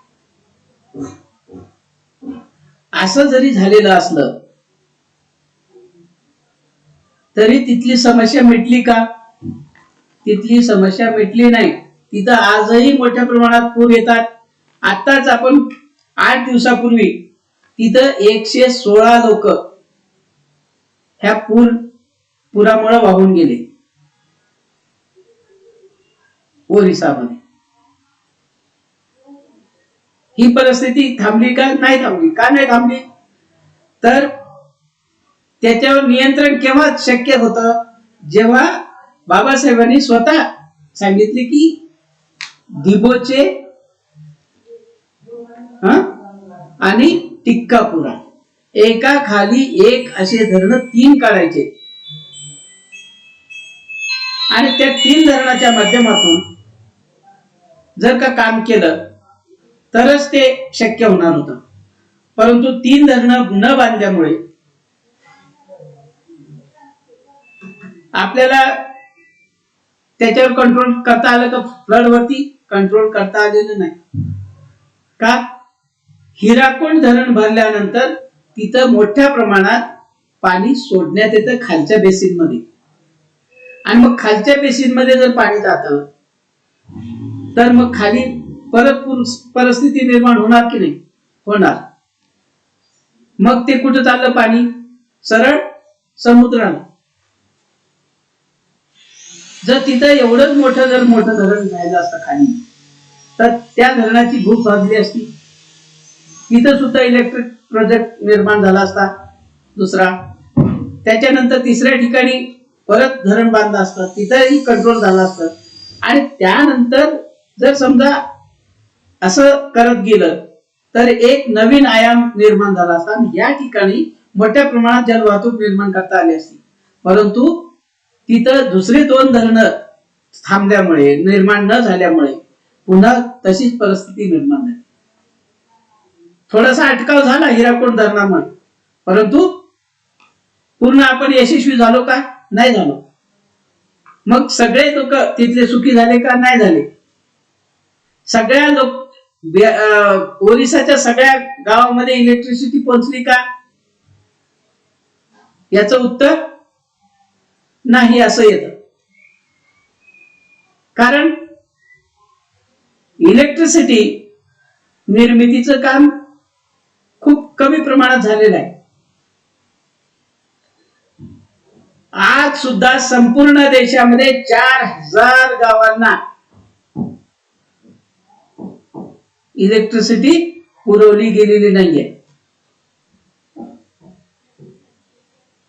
असं जरी झालेलं असलं तरी तिथली समस्या मिटली का? तिथली समस्या मिटली नाही. तिथं आजही मोठ्या प्रमाणात पूर येतात. आताच आपण 8 दिवसापूर्वी तिथं 116 लोक ह्या पुरामुळे वाहून गेले ओरिसामध्ये. ही परिस्थिती थांबली का? नाही थांबली. का नाही थांबली? तर त्याच्यावर नियंत्रण केव्हा शक्य होतं? जेव्हा बाबासाहेबांनी स्वतः सांगितले की दिबोचे आणि टिक्कापुरा एका खाली एक असे धरण 3 काढायचे आणि त्या 3 धरणाच्या माध्यमातून जर का काम केलं तरच ते शक्य होणार होतं. परंतु 3 धरणं न बांधल्यामुळे आपल्याला त्याच्यावर कंट्रोल करता आलं का? फ्लड वरती कंट्रोल करता आलेलं नाही का? हिराकुंड धरण भरल्यानंतर तिथं मोठ्या प्रमाणात पाणी सोडण्यात येतं खालच्या बेसिन मध्ये आणि मग खालच्या बेसिन मध्ये जर पाणी जातं तर मग खाली परत परिस्थिती निर्माण होणार की नाही? होणार. मग ते कुठं चाललं पाणी? सरळ समुद्राला. जर तिथं एवढंच मोठं धरण राहिलं असतं खाली तर त्या धरणाची भूक भाजली असती. तिथं सुद्धा इलेक्ट्रिक प्रोजेक्ट निर्माण झाला असता दुसरा. त्याच्यानंतर तिसऱ्या ठिकाणी परत धरण बांधलं असतं, तिथंही कंट्रोल झालं असतं. आणि त्यानंतर जर समजा असं करत गेलं तर एक नवीन आयाम निर्माण झाला असता आणि या ठिकाणी मोठ्या प्रमाणात जलवाहतूक निर्माण करता आली असती. परंतु तिथं दुसरे 2 धरणं थांबल्यामुळे, निर्माण न झाल्यामुळे पुन्हा तशीच परिस्थिती निर्माण झाली. थोडासा अटकाव झाला हिराकुंड धरणामुळे, परंतु पूर्ण आपण यशस्वी झालो का? नाही झालो. मग सगळे लोक तिथले सुखी झाले का? नाही झाले. सगळ्या लोक ओरिसाच्या सगळ्या गावामध्ये इलेक्ट्रिसिटी पोहोचली का? याचं उत्तर नाही असं येतं. कारण इलेक्ट्रिसिटी निर्मितीचं काम खूप कमी प्रमाणात झालेलं आहे. आज सुद्धा संपूर्ण देशामध्ये 4000 गावांना इलेक्ट्रिसिटी पुरवली गेलेली नाहीये.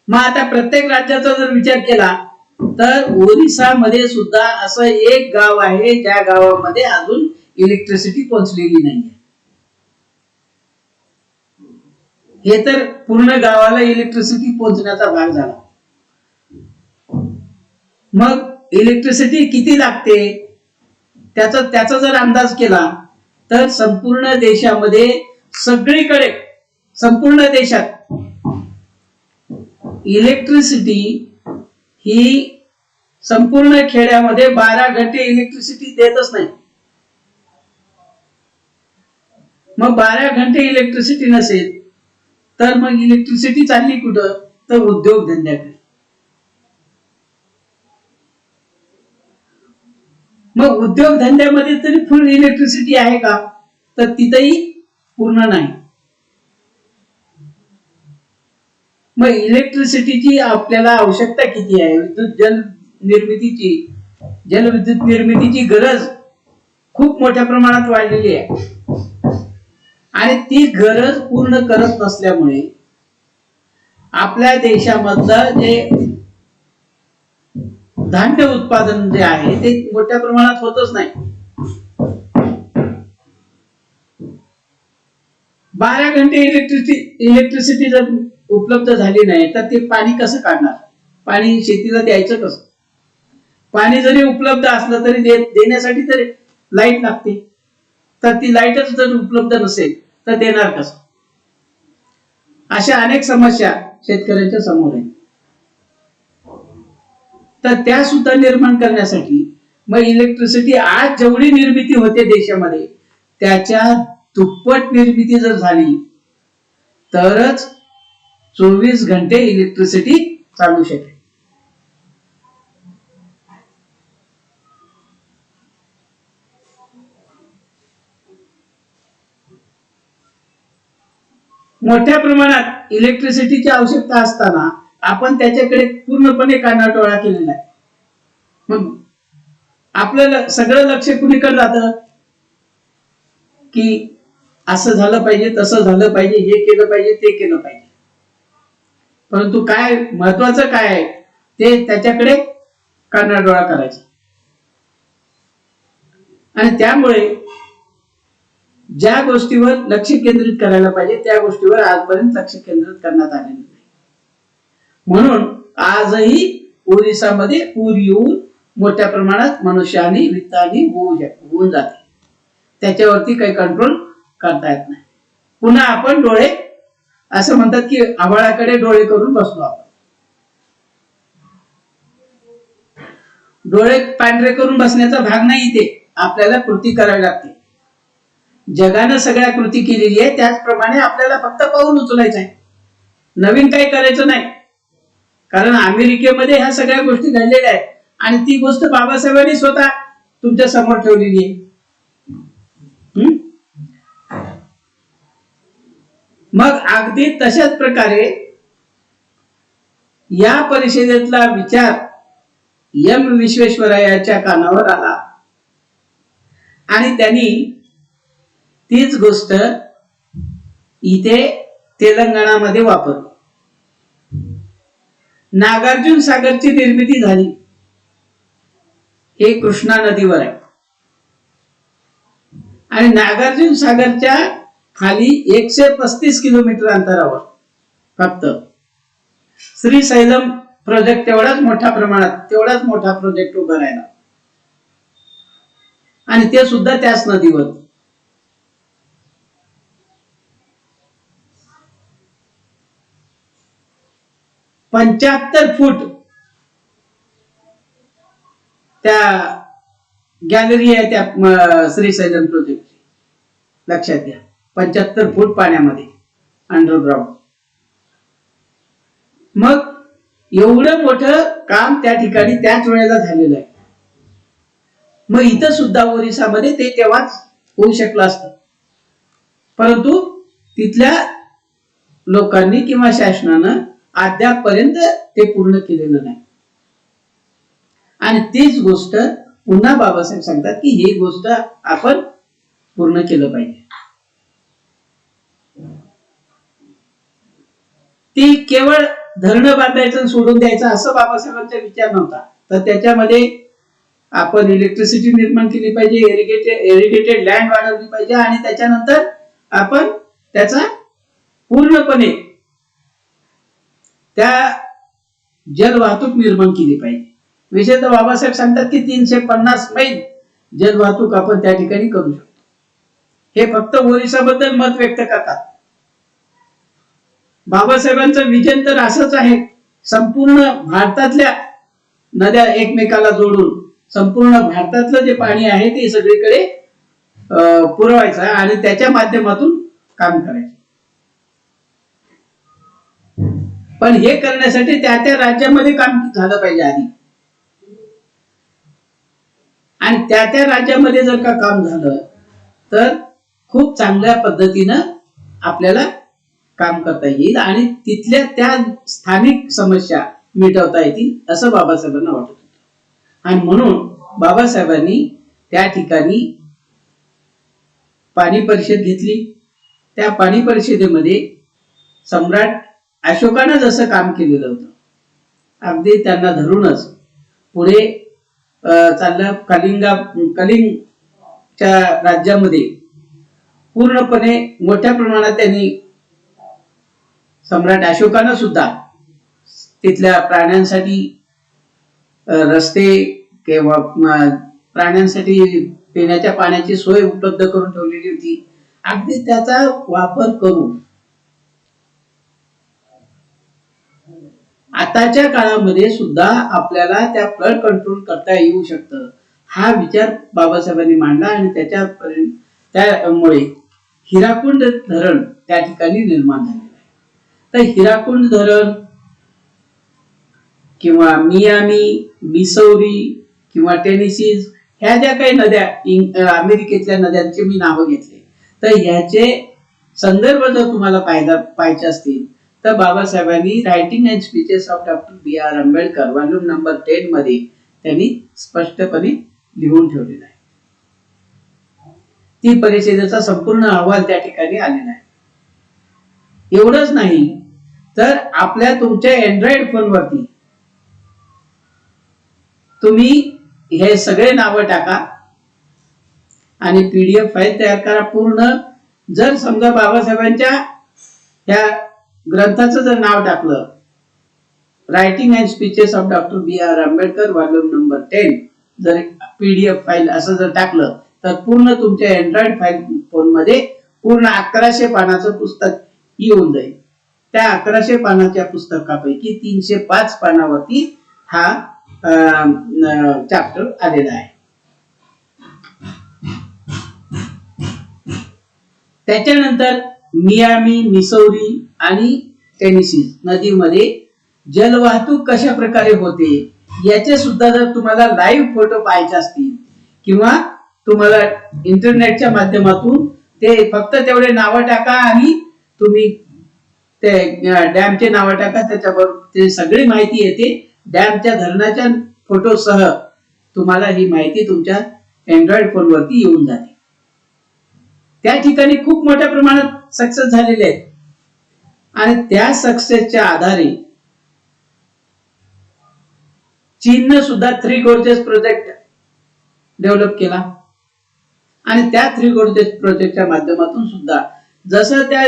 मग आता प्रत्येक राज्याचा जर विचार केला तर ओरिसामध्ये सुद्धा असं एक गाव आहे ज्या गावामध्ये अजून इलेक्ट्रिसिटी पोहोचलेली नाहीये. हे तर पूर्ण गावाला इलेक्ट्रिसिटी पोहोचण्याचा भाग झाला. मग इलेक्ट्रिसिटी किती लागते त्याचा जर अंदाज केला तर संपूर्ण देशामध्ये सगळीकडे संपूर्ण देशात इलेक्ट्रिसिटी ही संपूर्ण खेड्यामध्ये 12 घंटे इलेक्ट्रिसिटी देतच नाही. मग 12 घंटे इलेक्ट्रिसिटी नसेल तर मग इलेक्ट्रिसिटी चालली कुठं? तर उद्योगधंद्याकडे. मग उद्योगधंद्यामध्ये तरी फुल इलेक्ट्रिसिटी आहे का? तर तिथेही पूर्ण नाही. मग इलेक्ट्रिसिटीची आपल्याला आवश्यकता किती आहे? जलविद्युत निर्मितीची गरज खूप मोठ्या प्रमाणात वाढलेली आहे आणि ती गरज पूर्ण करत नसल्यामुळे आपल्या देशामधलं जे धान्य उत्पादन जे आहे ते मोठ्या प्रमाणात होतच नाही. 12 घंटे इलेक्ट्रिसिटी जर उपलब्ध झाली नाही तर ते पाणी कसं काढणार? पाणी शेतीला द्यायचं कसं? पाणी जरी उपलब्ध असलं तरी देण्यासाठी तरी लाईट लागते. तर ती लाईटच जर उपलब्ध नसेल तर देणार कसं? अशा अनेक समस्या शेतकऱ्यांच्या समोर आहेत. तर त्या सुद्धा निर्माण करण्यासाठी मग इलेक्ट्रिसिटी आज जेवढी निर्मिती होते देशामध्ये त्याच्या दुप्पट निर्मिती जर झाली तरच 24 घंटे इलेक्ट्रिसिटी चालू शकेल. मोठ्या प्रमाणात इलेक्ट्रिसिटीची आवश्यकता असताना आपण त्याच्याकडे पूर्णपणे कानाडोळा केलेला आहे. मग आपलं सगळं लक्ष कुणीकडे जातं की असं झालं पाहिजे, तसं झालं पाहिजे, हे केलं पाहिजे, ते केलं पाहिजे. परंतु काय महत्वाचं काय आहे ते त्याच्याकडे कानाडोळा करायचा. आणि त्यामुळे ज्या गोष्टीवर लक्ष केंद्रित करायला पाहिजे त्या गोष्टीवर आजपर्यंत लक्ष केंद्रित करण्यात आलेलं नाही. म्हणून आजही ओरिसामध्ये पूर येऊन मोठ्या प्रमाणात मनुष्यहानी वित्तहानी होऊन जाते. त्याच्यावरती काही कंट्रोल करता येत नाही. पुन्हा आपण डोळे असं म्हणतात की आभाळाकडे डोळे करून बसलो आपण. डोळे पांढरे करून बसण्याचा भाग नाही इथे, आपल्याला कृती करावी लागते. जगानं सगळ्या कृती केलेली आहे, त्याचप्रमाणे आपल्याला फक्त पाऊल उचलायचं आहे, नवीन काही करायचं नाही. कारण अमेरिकेमध्ये ह्या सगळ्या गोष्टी घडलेल्या आहेत आणि ती गोष्ट बाबासाहेबांनी स्वतः तुमच्या समोर ठेवलेली आहे. मग अगदी तशाच प्रकारे या परिषदेतला विचार एम विश्वेश्वरय्याच्या कानावर आला आणि त्यांनी तीच गोष्ट इथे तेलंगणामध्ये वापरली. नागार्जुन सागरची निर्मिती झाली, हे कृष्णा नदीवर आहे. आणि नागार्जुन सागरच्या खाली 135 किलोमीटर अंतरावर फक्त श्रीशैलम प्रोजेक्ट तेवढाच मोठा प्रोजेक्ट उभा राहिला. आणि ते सुद्धा त्याच नदीवर. $75 फूट त्या गॅलरी आहे त्या श्रीशैलम प्रोजेक्टची, लक्षात घ्या. 75 फूट पाण्यामध्ये अंडरग्राउंड. मग एवढं मोठं काम त्या ठिकाणी त्याच वेळेला झालेलं आहे. मग इथं सुद्धा ओरिसामध्ये ते तेव्हाच होऊ शकलं असतं, परंतु तिथल्या लोकांनी किंवा शासनानं अद्यापपर्यंत ते पूर्ण केलेलं नाही. आणि तीच गोष्ट पुन्हा बाबासाहेब सांगतात की ही गोष्ट आपण पूर्ण केलं पाहिजे. ती केवळ धरणं बांधायचं सोडून द्यायचं असं बाबासाहेबांचा विचार नव्हता. तर त्याच्यामध्ये आपण इलेक्ट्रिसिटी निर्माण केली पाहिजे, इरिगेटेड लँड वाढवली पाहिजे आणि त्याच्यानंतर आपण त्याचा पूर्णपणे त्या जल वाहतूक निर्माण केली पाहिजे. विशेषतः बाबासाहेब सांगतात की 350 मैल जल वाहतूक आपण त्या ठिकाणी करू शकतो. हे फक्त ओरिसाबद्दल मत व्यक्त करतात. बाबासाहेबांचं विजन तर असंच आहे, संपूर्ण भारतातल्या नद्या एकमेकाला जोडून संपूर्ण भारतातलं जे पाणी आहे ते सगळीकडे पुरवायचं आणि त्याच्या माध्यमातून काम करायचं. पण हे करण्यासाठी त्या त्या राज्यामध्ये काम झालं पाहिजे आधी. आणि त्या त्या राज्यामध्ये जर का काम झालं तर खूप चांगल्या पद्धतीनं आपल्याला काम करता येईल आणि तिथल्या त्या स्थानिक समस्या मिटवता येतील असं बाबासाहेबांना वाटत होतं. आणि म्हणून बाबासाहेबांनी त्या ठिकाणी पाणी परिषद घेतली. त्या पाणी परिषदेमध्ये सम्राट अशोकानं जसं काम केलेलं होतं अगदी त्यांना धरूनच पुढे चाललं. कलिंगच्या राज्यामध्ये पूर्णपणे मोठ्या प्रमाणात त्यांनी सम्राट अशोकानं सुद्धा तिथल्या प्राण्यांसाठी रस्ते किंवा प्राण्यांसाठी पिण्याच्या पाण्याची सोय उपलब्ध करून ठेवलेली होती. अगदी त्याचा वापर करून आताच्या काळामध्ये सुद्धा आपल्याला त्या फ्लड कंट्रोल करता येऊ शकतं हा विचार बाबासाहेबांनी मांडला आणि त्यामुळे हिराकुंड धरण त्या ठिकाणी निर्माण झालेलं आहे. तर हिराकुंड धरण किंवा मियामी, मिसौरी किंवा टेनेसी ह्या ज्या काही नद्या अमेरिकेतल्या नद्यांची मी नावं घेतले, तर ह्याचे संदर्भ जर तुम्हाला पाहायचे असतील तर बाबासाहेबांनी writing and speeches of doctor B.R. Ambedkar volume number 10 मध्ये त्यांनी स्पष्टपणे लिहून ठेवलेला आहे. ती परिषदेचा संपूर्ण अहवाल त्या ठिकाणी आलेला आहे. एवढंच नाही तर आपल्या तुमच्या अँड्रॉइड फोनवरती तुम्ही हे सगळे नावं टाका आणि पीडीएफ फाईल तयार करा पूर्ण. जर समजा बाबासाहेबांच्या ह्या ग्रंथाचं जर नाव टाकलं, writing and speeches of doctor B R Ambedkar volume number 10, जर पीडीएफ फाईल असं जर टाकलं तर पूर्ण तुमच्या अँड्रॉइड फाईल फोन मध्ये पूर्ण 1100 पानाचं पुस्तक येऊन जाईल. त्या 1100 पानाच्या पुस्तकापैकी 305 पानावरती हा चॅप्टर आलेला आहे. त्याच्यानंतर मियामी, मिसौरी आणि टेनेसी नदीमध्ये जलवाहतूक कशा प्रकारे होते याचे सुद्धा जर तुम्हाला लाईव्ह फोटो पाहायचे असतील किंवा तुम्हाला इंटरनेटच्या माध्यमातून ते फक्त तेवढे नावं टाका आणि तुम्ही ते डॅमचे नावं टाका, त्याच्याबरोबर ते सगळी माहिती येते. डॅमच्या धरणाच्या फोटो सह तुम्हाला ही माहिती तुमच्या अँड्रॉइड फोनवरती येऊन जाते. त्या ठिकाणी खूप मोठ्या प्रमाणात सक्सेस झालेले आहेत आणि त्या सक्सेसच्या आधारे चीनने सुद्धा 3 गोर्जेस प्रोजेक्ट डेव्हलप केला आणि त्या 3 गोर्जेस प्रोजेक्टच्या माध्यमातून सुद्धा जसं त्या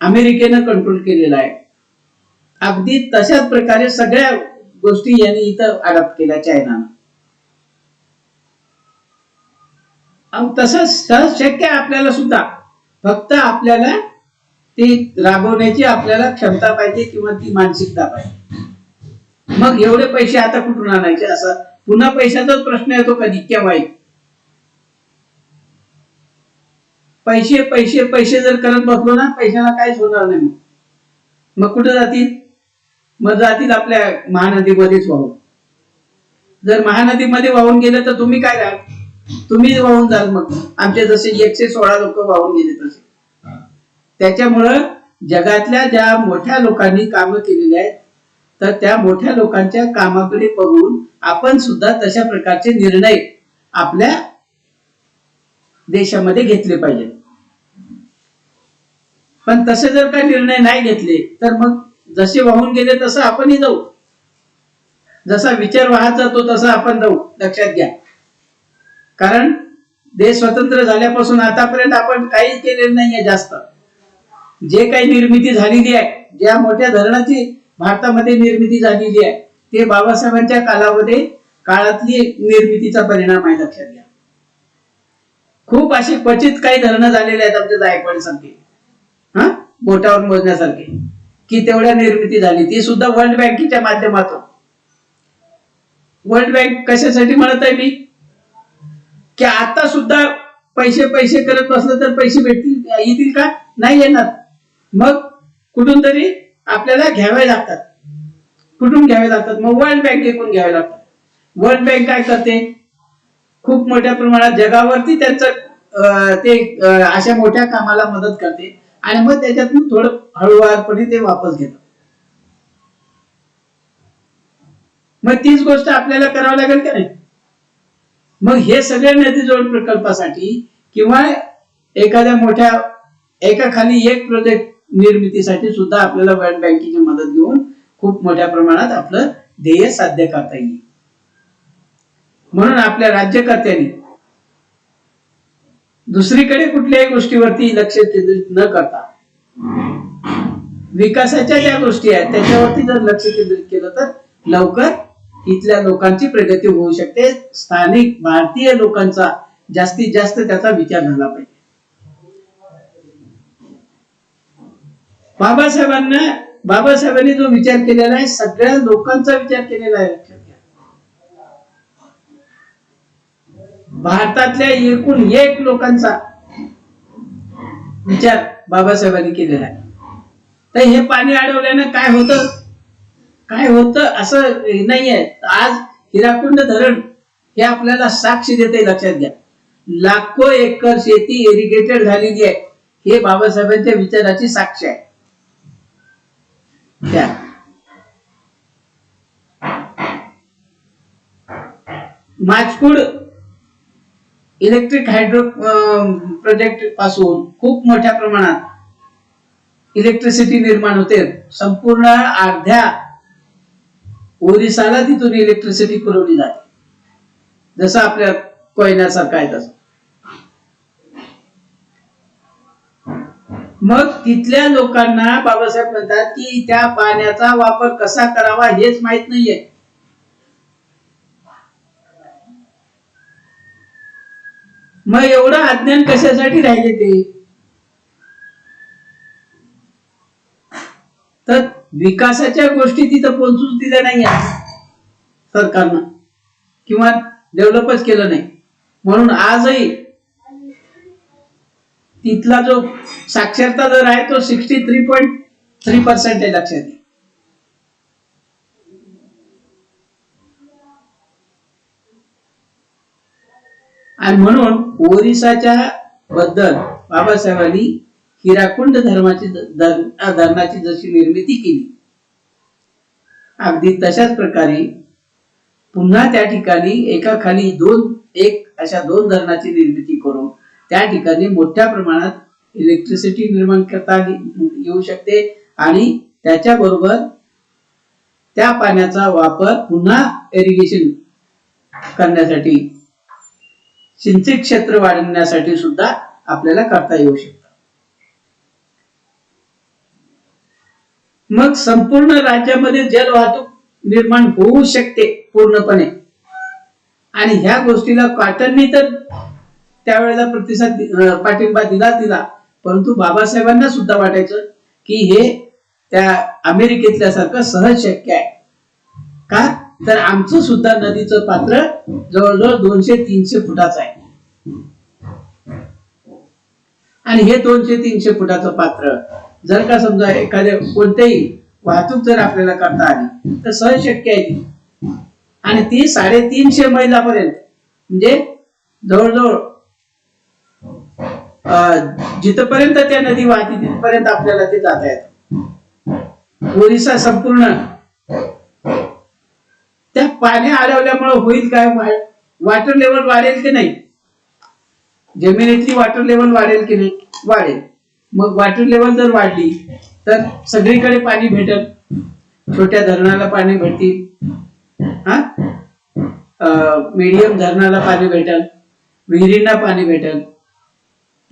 अमेरिकेनं कंट्रोल केलेला आहे, अगदी तशाच प्रकारे सगळ्या गोष्टी यांनी इथं अडॉप्ट केल्या चायनानं. तसं सहज शक्य आहे आपल्याला सुद्धा, फक्त आपल्याला ती राबवण्याची आपल्याला क्षमता पाहिजे किंवा ती मानसिकता पाहिजे. मग एवढे पैसे आता कुठून आणायचे, असं पुन्हा पैशाचाच प्रश्न येतो कधी केव्हा. पैसे पैसे पैसे जर करत बसलो ना, पैशाला काहीच होणार नाही. मग कुठे जातील? मग जातील आपल्या महानदीमध्येच वाहून. जर महानदीमध्ये वाहून गेले तर तुम्ही काय राहाल? तुम्ही वाहून जाल. मग आमचे जसे 116 लोक वाहून गेले तसे. त्याच्यामुळं जगातल्या ज्या मोठ्या लोकांनी कामं केलेली आहेत तर त्या मोठ्या लोकांच्या कामाकडे बघून आपण सुद्धा तशा प्रकारचे निर्णय आपल्या देशामध्ये घेतले पाहिजे. पण तसे जर काही निर्णय नाही घेतले तर मग जसे वाहून गेले तसं आपणही जाऊ. जसा विचार वाहत जातो तसा आपण जाऊ, लक्षात घ्या. कारण देश स्वतंत्र झाल्यापासून आतापर्यंत आपण काहीच केलेलं नाहीये जास्त. जे काही निर्मिती झालेली आहे, ज्या मोठ्या धरणाची भारतामध्ये निर्मिती झालेली आहे, ते बाबासाहेबांच्या काळातली निर्मितीचा परिणाम आहे, लक्षात घ्या. खूप अशी क्वचित काही धरणं झालेले आहेत आमच्या जायकवाडी सारखे, बोटावर मोजण्यासारखे, की तेवढ्या निर्मिती झाली, ती सुद्धा वर्ल्ड बँकेच्या माध्यमातून. वर्ल्ड बँक कशासाठी म्हणत आहे मी, की आता सुद्धा पैसे पैसे करत बसलं तर पैसे येतील का? नाही येणार. मग कुठून तरी आपल्याला घ्यावे लागतात. कुठून घ्यावे लागतात? मग वर्ल्ड बँकेकडून घ्यावे लागतात. वर्ल्ड बँक काय करते? खूप मोठ्या प्रमाणात जगावरती त्यांचं ते अशा मोठ्या कामाला मदत करते आणि मग त्याच्यातून थोडं हळूवारपणे ते वापस घेतात. मग तीच गोष्ट आपल्याला करावं लागेल का नाही? मग हे सगळ्या नदीजोड प्रकल्पासाठी किंवा एखाद्या मोठ्या एकाखाली एक प्रोजेक्ट निर्मितीसाठी सुद्धा आपल्याला वर्ल्ड बँकेची मदत घेऊन खूप मोठ्या प्रमाणात आपलं ध्येय साध्य करता येईल. म्हणून आपल्या राज्यकर्त्यांनी दुसरीकडे कुठल्याही गोष्टीवरती लक्ष केंद्रित न करता विकासाच्या ज्या गोष्टी आहेत त्याच्यावरती जर लक्ष केंद्रित केलं तर लवकर इथल्या लोकांची प्रगती होऊ शकते. स्थानिक भारतीय लोकांचा जास्तीत जास्त त्याचा विचार झाला पाहिजे. बाबासाहेबांनी जो विचार केलेला आहे सगळ्या लोकांचा विचार केलेला आहे, लक्षात घ्या. भारतातल्या एकूण एक लोकांचा विचार बाबासाहेबांनी केलेला आहे. तर हे पाणी अडवल्यानं काय होतं असं नाहीये. आज हिराकुंड धरण हे आपल्याला साक्ष देते, लक्षात घ्या. लाखो एकर शेती इरिगेटेड झालेली आहे, हे बाबासाहेबांच्या विचाराची साक्ष आहे. माचकुड इलेक्ट्रिक हायड्रो प्रोजेक्ट पासून खूप मोठ्या प्रमाणात इलेक्ट्रिसिटी निर्माण होते. संपूर्ण अर्ध्या ओरिसाला तिथून इलेक्ट्रिसिटी पुरवली जाते, जसं आपल्या कोयनासारखं आहे तसं. मग तिथल्या लोकांना बाबासाहेब म्हणतात की त्या पाण्याचा वापर कसा करावा हेच माहित नाहीये. मग एवढं अज्ञान कशासाठी राहिले ते? तर विकासाच्या गोष्टी तिथं पोहोचूच दिल्या नाही सरकारनं, किंवा डेव्हलपच केलं नाही. म्हणून आजही तिथला जो साक्षरता दर आहे तो 63.3% आहे, लक्षात घ्या. आणि म्हणून ओरिसाच्या बद्दल बाबासाहेबांनी हिराकुंड धरणाची जशी निर्मिती केली, अगदी तशाच प्रकारे पुन्हा त्या ठिकाणी एका खाली अशा दोन धरणाची निर्मिती करून त्या ठिकाणी मोठ्या प्रमाणात इलेक्ट्रिसिटी निर्माण करता येऊ शकते. आणि त्याच्याबरोबर त्या पाण्याचा वापर पुन्हा इरिगेशन करण्यासाठी, सिंचित क्षेत्र वाढवण्यासाठी सुद्धा आपल्याला करता येऊ शकतं. मग संपूर्ण राज्यामध्ये जल वाहतूक निर्माण होऊ शकते पूर्णपणे. आणि ह्या गोष्टीला कॉटननी तर त्यावेळेला पाठिंबा दिला, परंतु बाबासाहेबांना सुद्धा वाटायचं की हे त्या अमेरिकेतल्या सारखं सहज शक्य आहे. का तर आमचं सुद्धा नदीचं पात्र जवळजवळ 200-300 फुटाचं आहे. आणि हे 200-300 फुटाचं पात्र जर का समजा एखाद्या कोणत्याही वाहतूक जर आपल्याला करता आली तर सहज शक्य आहे ती. आणि ती 350 मैलापर्यंत, म्हणजे जवळजवळ जिथपर्यंत त्या नदी वाहते तिथपर्यंत आपल्याला ते जाता येतं. ओरिसा संपूर्ण त्या पाणी अडवल्यामुळे होईल काय? वॉटर लेवल वाढेल की नाही? जमिनीतली वॉटर लेवल वाढेल की नाही? वाढेल. मग वॉटर लेवल जर वाढली तर सगळीकडे पाणी भेटेल, छोट्या धरणाला पाणी भेटतील, मीडियम धरणाला पाणी भेटेल, विहिरींना पाणी भेटेल,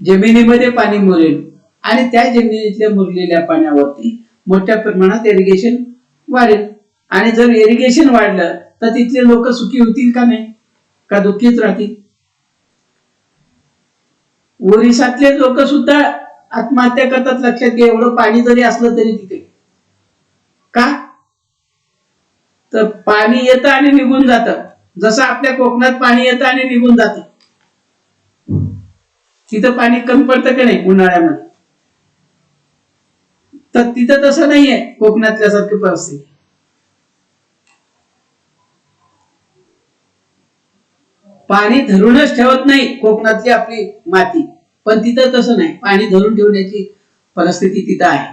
जमिनीमध्ये पाणी मुरेल. आणि त्या जमिनीतल्या मुरलेल्या पाण्यावरती मोठ्या प्रमाणात इरिगेशन वाढेल. आणि जर इरिगेशन वाढलं तर तिथले लोक सुखी होतील का नाही? का दुःखीच राहतील? ओरिसातले लोक सुद्धा आत्महत्या करतात, लक्षात घ्या. एवढं पाणी जरी असलं तरी तिथे. का तर पाणी येतं आणि निघून जातं, जसं आपल्या कोकणात पाणी येतं आणि निघून जातं. तिथं पाणी कमी पडतं का नाही उन्हाळ्यामध्ये? तर तिथं तसं नाहीये कोकणातल्या सारखी परिस्थिती. पाणी धरूनच ठेवत नाही कोकणातली आपली माती, पण तिथं तसं नाही, पाणी धरून ठेवण्याची परिस्थिती तिथं आहे.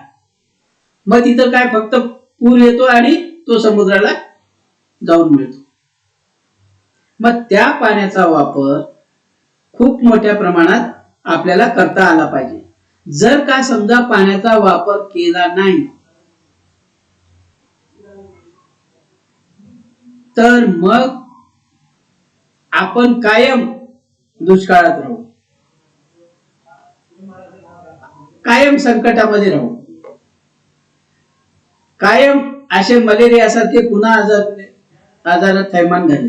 मग तिथं काय, फक्त पूर येतो आणि तो समुद्राला जाऊन मिळतो. मग त्या पाण्याचा वापर खूप मोठ्या प्रमाणात आपल्याला करता आला पाहिजे. जर का समजा पाण्याचा वापर केला नाही तर मग आपण कायम दुष्काळात राहू, कायम संकटामध्ये राहू, कायम असे मलेरिया सारखे पुन्हा आजार थैमान घाले.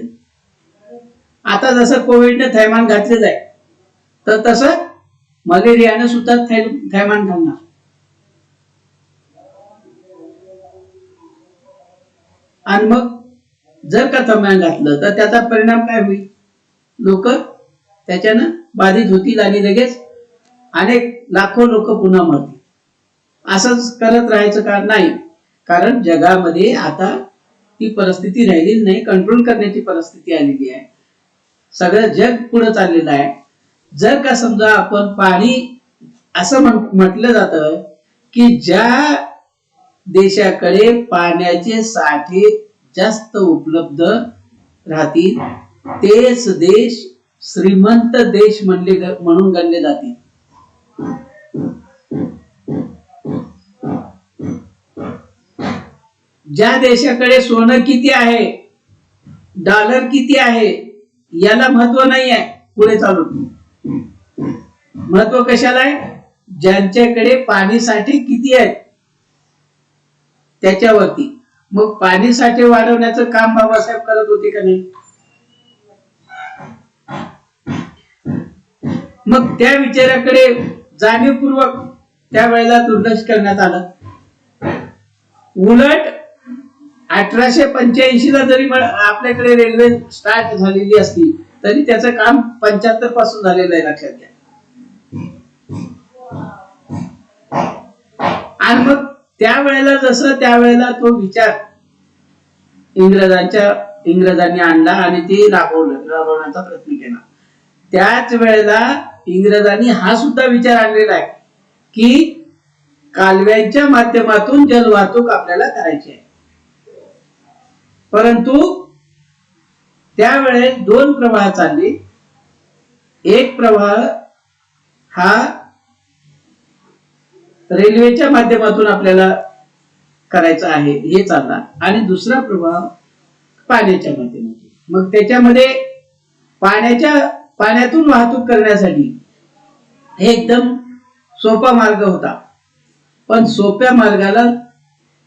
आता जसं कोविडने थैमान घातलेलं आहे तर तसं मलेरियाने सुद्धा थैमान घालणार. आणि मग जर का थैमान घातलं तर त्याचा परिणाम काय होईल? लोक त्याच्यानं बाधित होतील आणि लगेच अनेक लाखो लोक पुन्हा मरतील. असंच करत राहायचं का? नाही. कारण जगामध्ये आता ती परिस्थिती राहिलेली नाही, कंट्रोल करण्याची परिस्थिती आलेली आहे. सगळं जग पुढे चाललेलं आहे. जर का समजा आपण पाणी, असं म्हटलं जातं की ज्या देशाकडे पाण्याचे साठे जास्त उपलब्ध राहतील तेच देश श्रीमंत देश म्हणून गणले जातील. ज्या देशाकडे सोनं किती आहे, डॉलर किती आहे, याला महत्व नाही आहे पुढे चालून. महत्व कशाला आहे? ज्यांच्याकडे पाणीसाठे किती आहेत त्याच्यावरती. मग पाणीसाठे वाढवण्याचं काम बाबासाहेब करत होते का नाही? मग त्या विचाराकडे जाणीवपूर्वक त्यावेळेला दुर्लक्ष करण्यात आलं. उलट 1885 ला जरी आपल्याकडे रेल्वे स्टार्ट झालेली असली तरी त्याचं काम 75 पासून झालेलं आहे, लक्षात घ्या. आणि मग त्यावेळेला त्यावेळेला तो विचार इंग्रजांनी आणला आणि ते राबवण्याचा प्रयत्न केला. त्याच वेळेला इंग्रजांनी हा सुद्धा विचार आणलेला आहे की कालव्यांच्या माध्यमातून जलवाहतूक आपल्याला करायची आहे. परंतु त्यावेळेस दोन प्रवाह चालले. एक प्रवाह हा रेल्वेच्या माध्यमातून आपल्याला करायचा आहे हे चालला आणि दुसरा प्रवाह पाण्याच्या माध्यमातून. मग त्याच्यामध्ये पाण्यातून वाहतूक करण्यासाठी हे एकदम सोपा मार्ग होता, पण सोप्या मार्गाला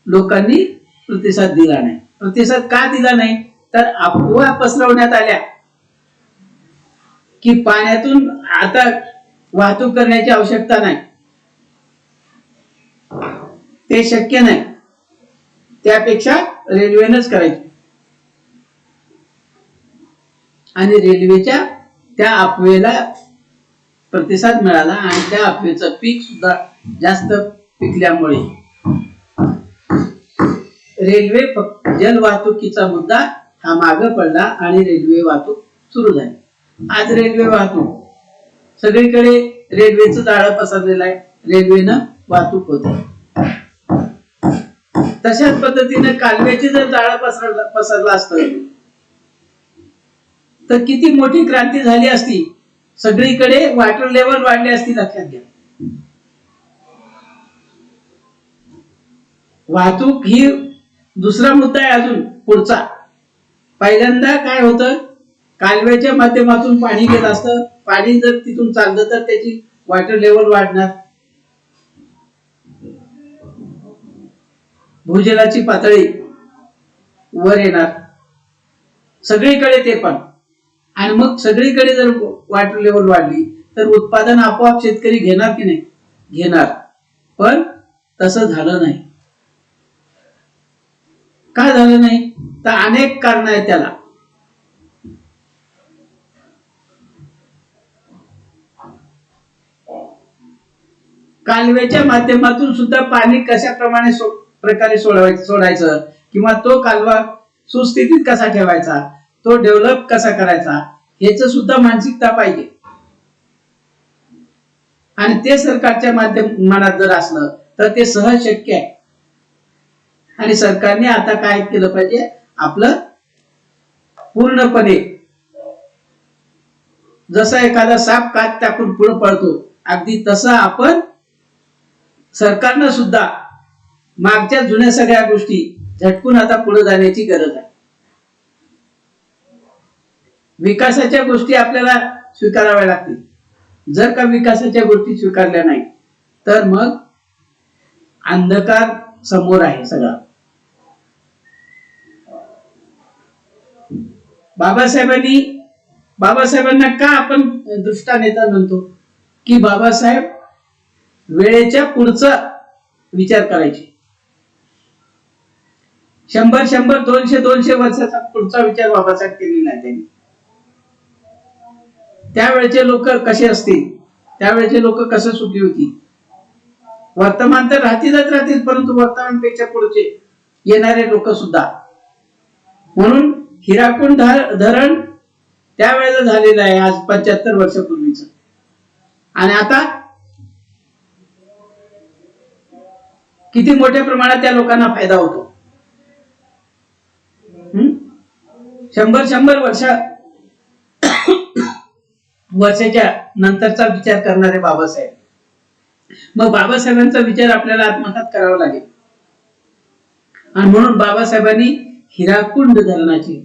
लोकांनी प्रतिसाद दिला नाही. प्रतिसाद का दिला नाही? तर अफवा पसरवण्यात आल्या की पाण्यातून आता वाहतूक करण्याची आवश्यकता नाही, ते शक्य नाही, त्यापेक्षा रेल्वेनंच करायची. आणि रेल्वेच्या त्या अफवेला प्रतिसाद मिळाला आणि त्या अफवेचं पीक सुद्धा जास्त पिकल्यामुळे रेल्वे जलवाहतुकीचा मुद्दा हा मागे पडला आणि रेल्वे वाहतूक सुरू झाली. आज रेल्वे वाहतूक सगळीकडे रेल्वेचं जाळं पसरलेलं आहे, रेल्वेनं वाहतूक होते. तशाच पद्धतीने कालव्याचे जर जाळं पसरलं असतं तर किती मोठी क्रांती झाली असती, सगळीकडे वॉटर लेवल वाढली असती, लक्षात घ्या. वाहतूक ही दुसरा मुद्दा आहे अजून पुढचा. पहिल्यांदा काय होतं, कालव्याच्या माध्यमातून पाणी गेलं असतं, पाणी जर तिथून चाललं तर त्याची वॉटर लेवल वाढणार, भूजलाची पातळी वर येणार सगळीकडे, ते पण. आणि मग सगळीकडे जर वॉटर लेवल वाढली तर उत्पादन आपोआप शेतकरी घेणार की नाही? घेणार. पण तसं झालं नाही. का झालं नाही? तर अनेक कारण आहेत त्याला. कालव्याच्या माध्यमातून सुद्धा पाणी कशा प्रकारे सोडायचं किंवा तो कालवा सुस्थितीत कसा ठेवायचा, तो डेव्हलप कसा करायचा, याच सुद्धा मानसिकता पाहिजे. आणि ते सरकारच्या मनात जर असलं तर ते सहज शक्य आहे. आणि सरकारने आता काय केलं पाहिजे, आपलं पूर्णपणे जसा एखादा साप कात टाकून पुढे पळतो, अगदी तसं आपण सरकारनं सुद्धा मागच्या जुन्या सगळ्या गोष्टी झटकून आता पुढे जाण्याची गरज आहे. विकासाच्या गोष्टी आपल्याला स्वीकाराव्या लागतील. जर का विकासाच्या गोष्टी स्वीकारल्या नाही तर मग अंधकार समोर आहे सगळा. बाबासाहेबांना का आपण दुष्टा नेता म्हणतो? की बाबासाहेब वेळेच्या पुढचा विचार करायचे. 100 200 वर्षाचा पुढचा विचार बाबासाहेब केलेला आहे त्यांनी. त्यावेळेचे लोक कसे असतील, त्यावेळेचे लोक कसं सुखी होती. वर्तमान तर राहतील, परंतु वर्तमानपेक्षा पुढचे येणारे लोक सुद्धा. म्हणून हिराकुंड धरण त्यावेळेला झालेलं आहे, आज 75 वर्षापूर्वीच. आणि आता किती मोठ्या प्रमाणात त्या लोकांना फायदा होतो. 100 वर्षाच्या नंतरचा विचार करणारे बाबासाहेब. मग बाबासाहेबांचा विचार आपल्याला आत्मसात करावा लागेल. आणि म्हणून बाबासाहेबांनी हिराकुंड धरणाची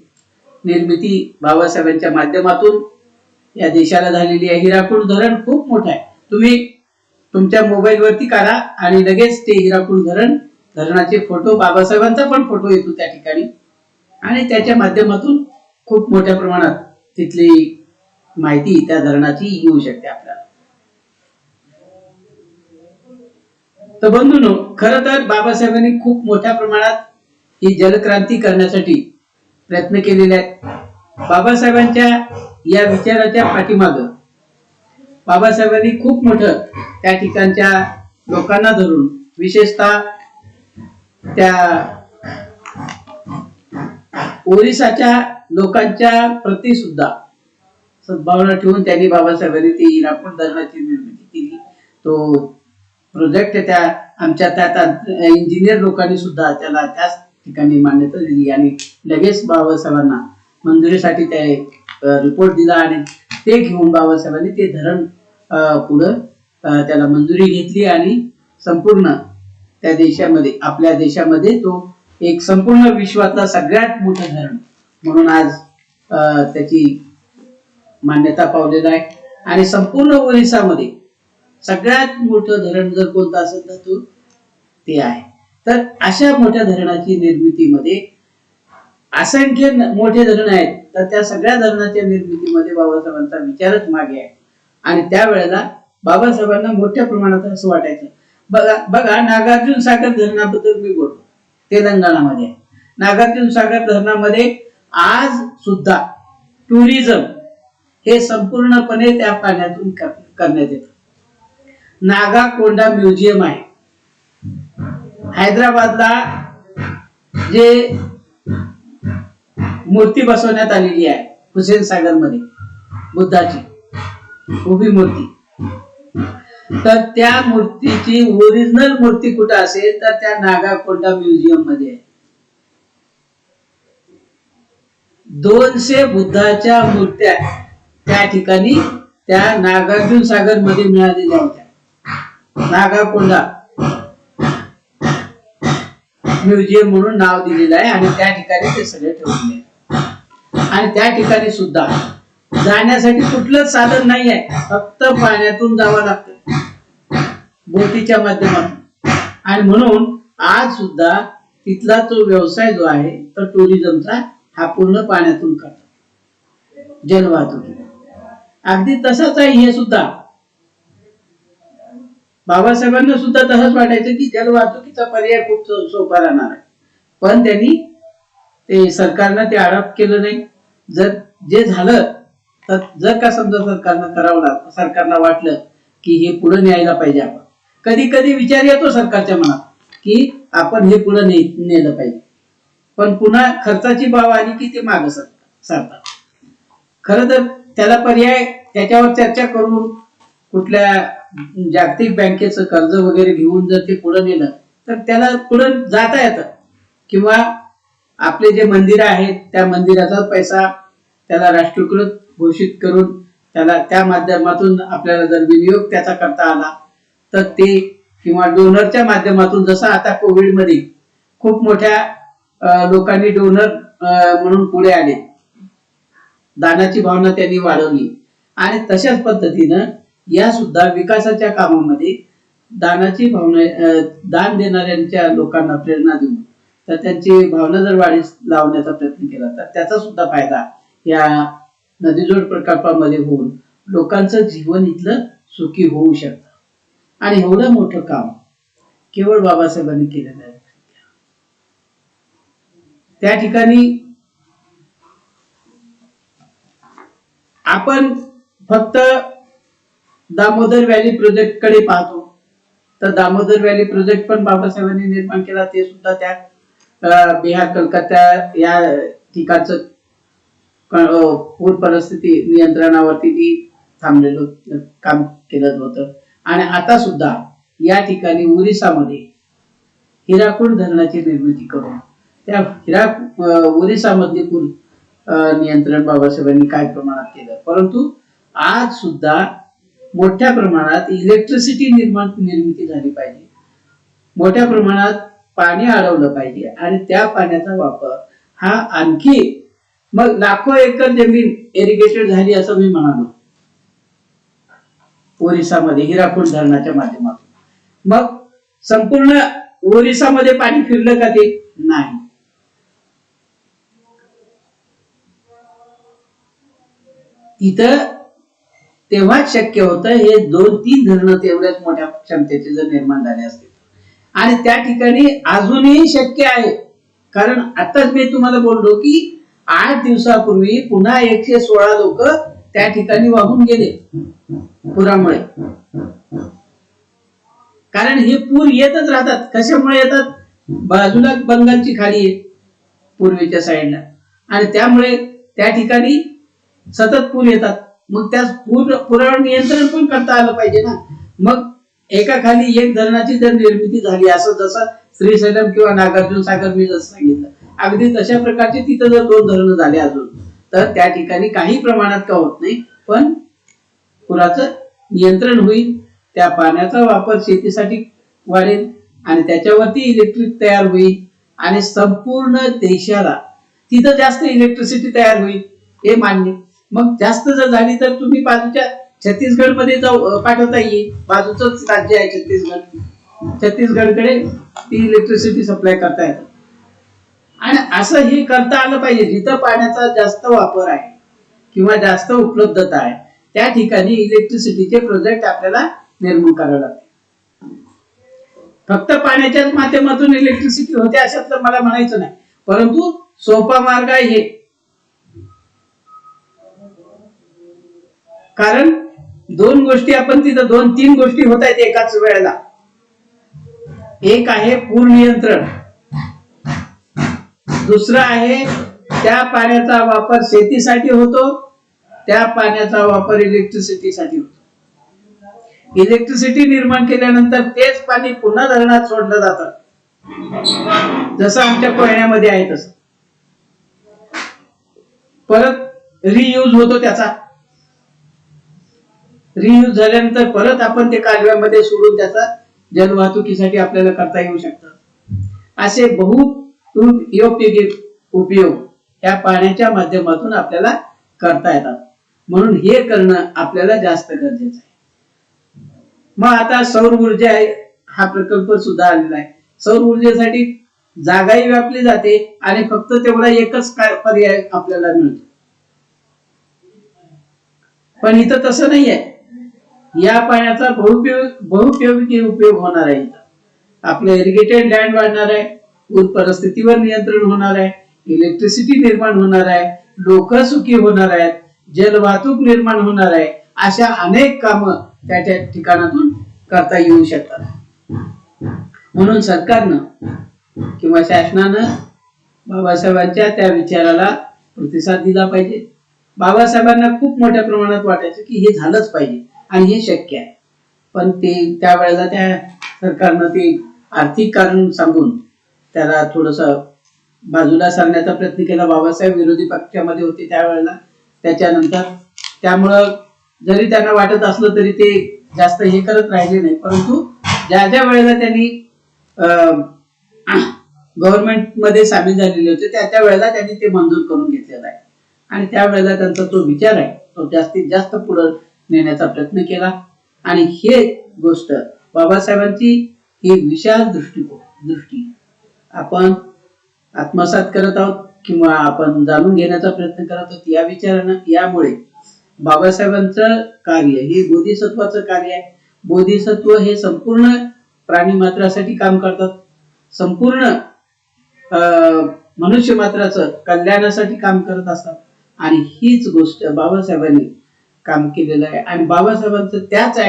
निर्मिती बाबासाहेबांच्या माध्यमातून या देशाला झालेली आहे. हिराकुंड धरण खूप मोठं आहे. तुम्ही तुमच्या मोबाईल वरती काढा आणि लगेच ते हिराकुंड धरणाचे फोटो, बाबासाहेबांचा पण फोटो येतो त्या ठिकाणी, आणि त्याच्या माध्यमातून खूप मोठ्या प्रमाणात तिथली माहिती त्या धरणाची येऊ शकते आपल्याला. तर बंधूंनो, खर तर बाबासाहेबांनी खूप मोठ्या प्रमाणात ही जलक्रांती करण्यासाठी प्रयत्न केलेले आहेत. बाबासाहेबांच्या या विचाराच्या पाठीमाग बाबासाहेबांनी खूप मोठं त्या ठिकाणच्या लोकांना धरून, विशेषतः त्या ओरिसाच्या लोकांच्या प्रती सुद्धा सद्भावना ठेवून त्यांनी बाबासाहेबांनी ती हिराकुंड धरणाची निर्मिती केली. तो प्रोजेक्ट त्या आमच्या त्यात इंजिनियर लोकांनी सुद्धा त्याला त्याच ठिकाणी मान्यता दिली आणि लगेच बाबासाहेबांना मंजुरीसाठी ते रिपोर्ट दिला आणि ते घेऊन बाबासाहेबांनी ते धरण पुढं त्याला मंजुरी घेतली आणि संपूर्ण त्या देशामध्ये, आपल्या देशामध्ये तो एक संपूर्ण विश्वातला सगळ्यात मोठं धरण म्हणून आज त्याची मान्यता पावलेला आहे. आणि संपूर्ण ओरिसामध्ये सगळ्यात मोठं धरण जर कोणतं असेल तर ते आहे. तर अशा मोठ्या धरणाची निर्मितीमध्ये असंख्य मोठे धरण आहेत, तर त्या सगळ्या धरणाच्या निर्मितीमध्ये बाबासाहेबांचा विचारच मागे आहे. आणि त्यावेळेला बाबासाहेबांना मोठ्या प्रमाणात असं वाटायचं, बघा नागार्जुन सागर धरणाबद्दल मी बोलतो, तेलंगणामध्ये नागार्जुन सागर धरणामध्ये आज सुद्धा टुरिझम हे संपूर्णपणे त्या पाण्यातून करण्यात येतं. नागाकोंडा म्युझियम आहे हैदराबादला, जे मूर्ती बसवण्यात आलेली आहे हुसेन सागर मध्ये बुद्धाची उभी मूर्ती, तर त्या मूर्तीची ओरिजिनल मूर्ती कुठे असेल तर त्या नागाकोंडा म्युझियम मध्ये आहे. 200 बुद्धाच्या मूर्त्या त्या ठिकाणी त्या नागार्जुन सागर मध्ये मिळालेल्या होत्या. नागाकोंडा म्युझियम म्हणून नाव दिलेलं आहे आणि त्या ठिकाणी ते सगळे ठेवलेले आहे. आणि त्या ठिकाणी सुद्धा जाण्यासाठी कुठलंच साधन नाही आहे, फक्त पाण्यातून जावं लागतं बोटीच्या माध्यमातून. आणि म्हणून आज सुद्धा तिथला तो व्यवसाय जो आहे तो टुरिझमचा हा पूर्ण पाण्यातून करतात, जलवाहतूक. अगदी तसंच आहे हे सुद्धा. बाबासाहेबांना सुद्धा तसंच वाटायचं की जलवाहतुकीचा पर्याय खूप सोपा राहणार आहे, पण त्यांनी ते सरकारनं ते अडॉप्ट केलं नाही. जर जे झालं तर जर का समजा सरकारला वाटलं की हे पुढे न्यायला पाहिजे, आपण कधी कधी विचार येतो सरकारच्या मनात की आपण हे पुढे नेलं पाहिजे, पण पुन्हा खर्चाची बाब आली की ते मागे सरतात. खरं तर त्याला पर्याय त्याच्यावर चर्चा करून कुठल्या जागतिक बँकेचं कर्ज वगैरे घेऊन जर ते पुढे नेलं तर त्याला पुढे जाता येतं. किंवा आपले जे मंदिर आहेत त्या मंदिराचा पैसा त्याला राष्ट्रीयकृत घोषित करून त्याला त्या माध्यमातून आपल्याला जर विनियोग त्याचा करता आला तर ते, किंवा डोनरच्या माध्यमातून, जसं आता कोविड मध्ये खूप मोठ्या लोकांनी डोनर म्हणून पुढे आले, दानाची भावना त्यांनी वाढवली. आणि तशाच पद्धतीनं या सुद्धा विकासाच्या कामामध्ये दानाची भावना, दान देणाऱ्यांच्या लोकांना प्रेरणा देऊन तर त्यांची भावना जर वाढीस लावण्याचा प्रयत्न केला तर त्याचा सुद्धा फायदा या नदीजोड प्रकल्पामध्ये होऊन लोकांचं जीवन इथलं सुखी होऊ शकतं. आणि एवढं मोठं काम केवळ बाबासाहेबांनी केलेलं आहे. त्या ठिकाणी आपण फक्त दामोदर व्हॅली प्रोजेक्ट कडे पाहतो, तर दामोदर व्हॅली प्रोजेक्ट पण बाबासाहेबांनी निर्माण केला. ते सुद्धा त्या बिहार, कलकत्ता या ठिकाणचं पूर परिस्थिती नियंत्रणावरती ती थांबलेलं काम केलं होतं. आणि आता सुद्धा या ठिकाणी ओरिसामध्ये हिराकुंड धरणाची निर्मिती करून त्या ओरिसामधली पूर नियंत्रण बाबासाहेबांनी काय प्रमाणात केलं. परंतु आज सुद्धा मोठ्या प्रमाणात इलेक्ट्रिसिटी निर्मिती झाली पाहिजे, मोठ्या प्रमाणात पाणी अडवलं पाहिजे आणि त्या पाण्याचा वापर हा आणखी मग लाखो एकर जमीन इरिगेटेड झाली असं मी म्हणालो ओरिसामध्ये हिराकुंड धरणाच्या माध्यमातून. मग संपूर्ण ओरिसामध्ये पाणी फिरलं का ते नाही. तिथं तेव्हाच शक्य होतं हे 2-3 धरणं तेवढ्याच मोठ्या क्षमतेचे जर निर्माण झाले असते. आणि त्या ठिकाणी अजूनही शक्य आहे. कारण आताच मी तुम्हाला बोललो की 8 दिवसापूर्वी पुन्हा 116 लोक त्या ठिकाणी वाहून गेले पुरामुळे. कारण हे पूर येतच राहतात. कशामुळे येतात? बाजूला बंगालची खाडी आहे पूर्वेच्या साईडला आणि त्यामुळे त्या ठिकाणी सतत पूर येतात. मग त्या पुरावर नियंत्रण पण करता आलं पाहिजे ना. मग एका खाली एक धरणाची जर निर्मिती झाली असं जसं श्रीशैलम किंवा नागार्जुन सागर मी जसं सांगितलं अगदी तशा प्रकारचे तिथं जर 2 धरणं झाले अजून तर त्या ठिकाणी काही प्रमाणात का होत नाही पण पुराचं नियंत्रण होईल. त्या पाण्याचा वापर शेतीसाठी वाढेल आणि त्याच्यावरती इलेक्ट्रिक तयार होईल आणि संपूर्ण देशाला तिथं जास्त इलेक्ट्रिसिटी तयार होईल हे मान्य. मग जास्त जर झाली तर तुम्ही बाजूच्या छत्तीसगड मध्ये जाऊ पाठवता येईल. बाजूच राज्य आहे छत्तीसगड. छत्तीसगडकडे ती इलेक्ट्रिसिटी सप्लाय करता येतं आणि असं हे करता आलं पाहिजे. जिथं पाण्याचा जास्त वापर आहे किंवा जास्त उपलब्धता आहे त्या ठिकाणी इलेक्ट्रिसिटीचे प्रोजेक्ट आपल्याला निर्माण करावे लागते. फक्त पाण्याच्याच माध्यमातून इलेक्ट्रिसिटी होते अशातलं मला म्हणायचं नाही. परंतु सोपा मार्ग आहे हे. कारण 2 गोष्टी आपण तिथं 2-3 गोष्टी होत आहेत एकाच वेळेला. एक आहे पूर नियंत्रण, दुसरं आहे त्या पाण्याचा वापर शेतीसाठी होतो, त्या पाण्याचा वापर इलेक्ट्रिसिटीसाठी होतो. इलेक्ट्रिसिटी निर्माण केल्यानंतर तेच पाणी पुन्हा धरणात सोडलं जातं जसं आमच्या कोयण्यामध्ये आहे तसं. परत रियूज होतो त्याचा. रियूज झाल्यानंतर परत आपण ते कालव्यामध्ये सोडून त्याचा जलवाहतुकीसाठी आपल्याला करता येऊ शकतं. असे बहुउपयोगी उपयोग या पाण्याच्या माध्यमातून आपल्याला करता येतात. म्हणून हे करणं आपल्याला जास्त गरजेचं आहे. मग आता सौर ऊर्जा हा प्रकल्प सुद्धा आलेला आहे. सौर ऊर्जेसाठी जागाही व्यापली जाते आणि फक्त तेवढा एकच पर्याय आपल्याला मिळतो. पण इथं तसं नाही आहे. या पाण्याचा बहुउपयोगी उपयोग होणार आहे. आपलं इरिगेटेड लँड वाढणार आहे, पूर परिस्थितीवर नियंत्रण होणार आहे, इलेक्ट्रिसिटी निर्माण होणार आहे, लोक सुखी होणार आहेत, जलवाहतूक निर्माण होणार आहे. अशा अनेक कामं त्या ठिकाणातून करता येऊ शकतात. म्हणून सरकारनं किंवा शासनानं बाबासाहेबांच्या त्या विचाराला प्रतिसाद दिला पाहिजे. बाबासाहेबांना खूप मोठ्या प्रमाणात वाटायचं की हे झालंच पाहिजे आणि हे शक्य आहे. पण ते त्यावेळेला त्या सरकारनं ते आर्थिक कारण सांगून त्याला थोडस बाजूला सांगण्याचा प्रयत्न केला. बाबासाहेब विरोधी पक्षामध्ये होते त्यावेळेला. त्याच्यानंतर त्यामुळं जरी त्यांना वाटत असलं तरी ते जास्त हे करत राहिले नाही. परंतु ज्या ज्या वेळेला त्यांनी गव्हर्नमेंट मध्ये सामील झालेले होते त्या वेळेला त्यांनी ते मंजूर करून घेतलेलं आहे आणि त्यावेळेला त्यांचा तो विचार आहे तो जास्तीत जास्त पुढे नेण्याचा प्रयत्न केला. आणि हे गोष्ट बाबासाहेबांची ही विशाल दृष्टी आपण आत्मसात करत आहोत किंवा आपण जाणून घेण्याचा प्रयत्न करत आहोत. या विचारानं यामुळे बाबासाहेबांचं कार्य हे बोधिसत्वाचं कार्य आहे. बोधिसत्व हे संपूर्ण प्राणी मात्रासाठी काम करतात, संपूर्ण मनुष्य मात्राचं कल्याणासाठी काम करत असतात. आणि हीच गोष्ट बाबासाहेबांनी काम केलेलं आहे आणि बाबासाहेबांचं त्याच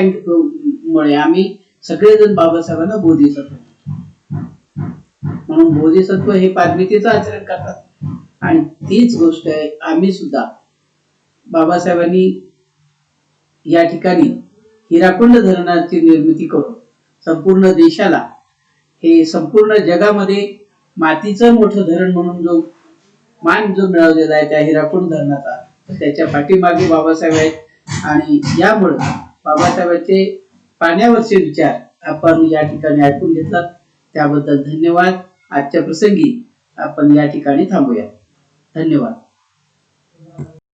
मुळे आम्ही सगळेजण बाबासाहेबांना बोधिसत्व म्हणून बोधिसत्व हे पारमितीचं आचरण करतात. आणि तीच गोष्ट आहे आम्ही सुद्धा बाबासाहेबांनी या ठिकाणी हिराकुंड धरणाची निर्मिती करून संपूर्ण देशाला हे संपूर्ण जगामध्ये मातीचं मोठं धरण म्हणून जो मान जो मिळवलेला आहे त्या हिराकुंड धरणाचा त्याच्या पाठीमागे बाबासाहेब आहेत. आणि यामुळे बाबासाहेबांचे पाण्यावरचे विचार आपण या ठिकाणी ऐकून घेतलात. त्याबद्दल धन्यवाद. आजच्या प्रसंगी आपण या ठिकाणी थांबूया. धन्यवाद.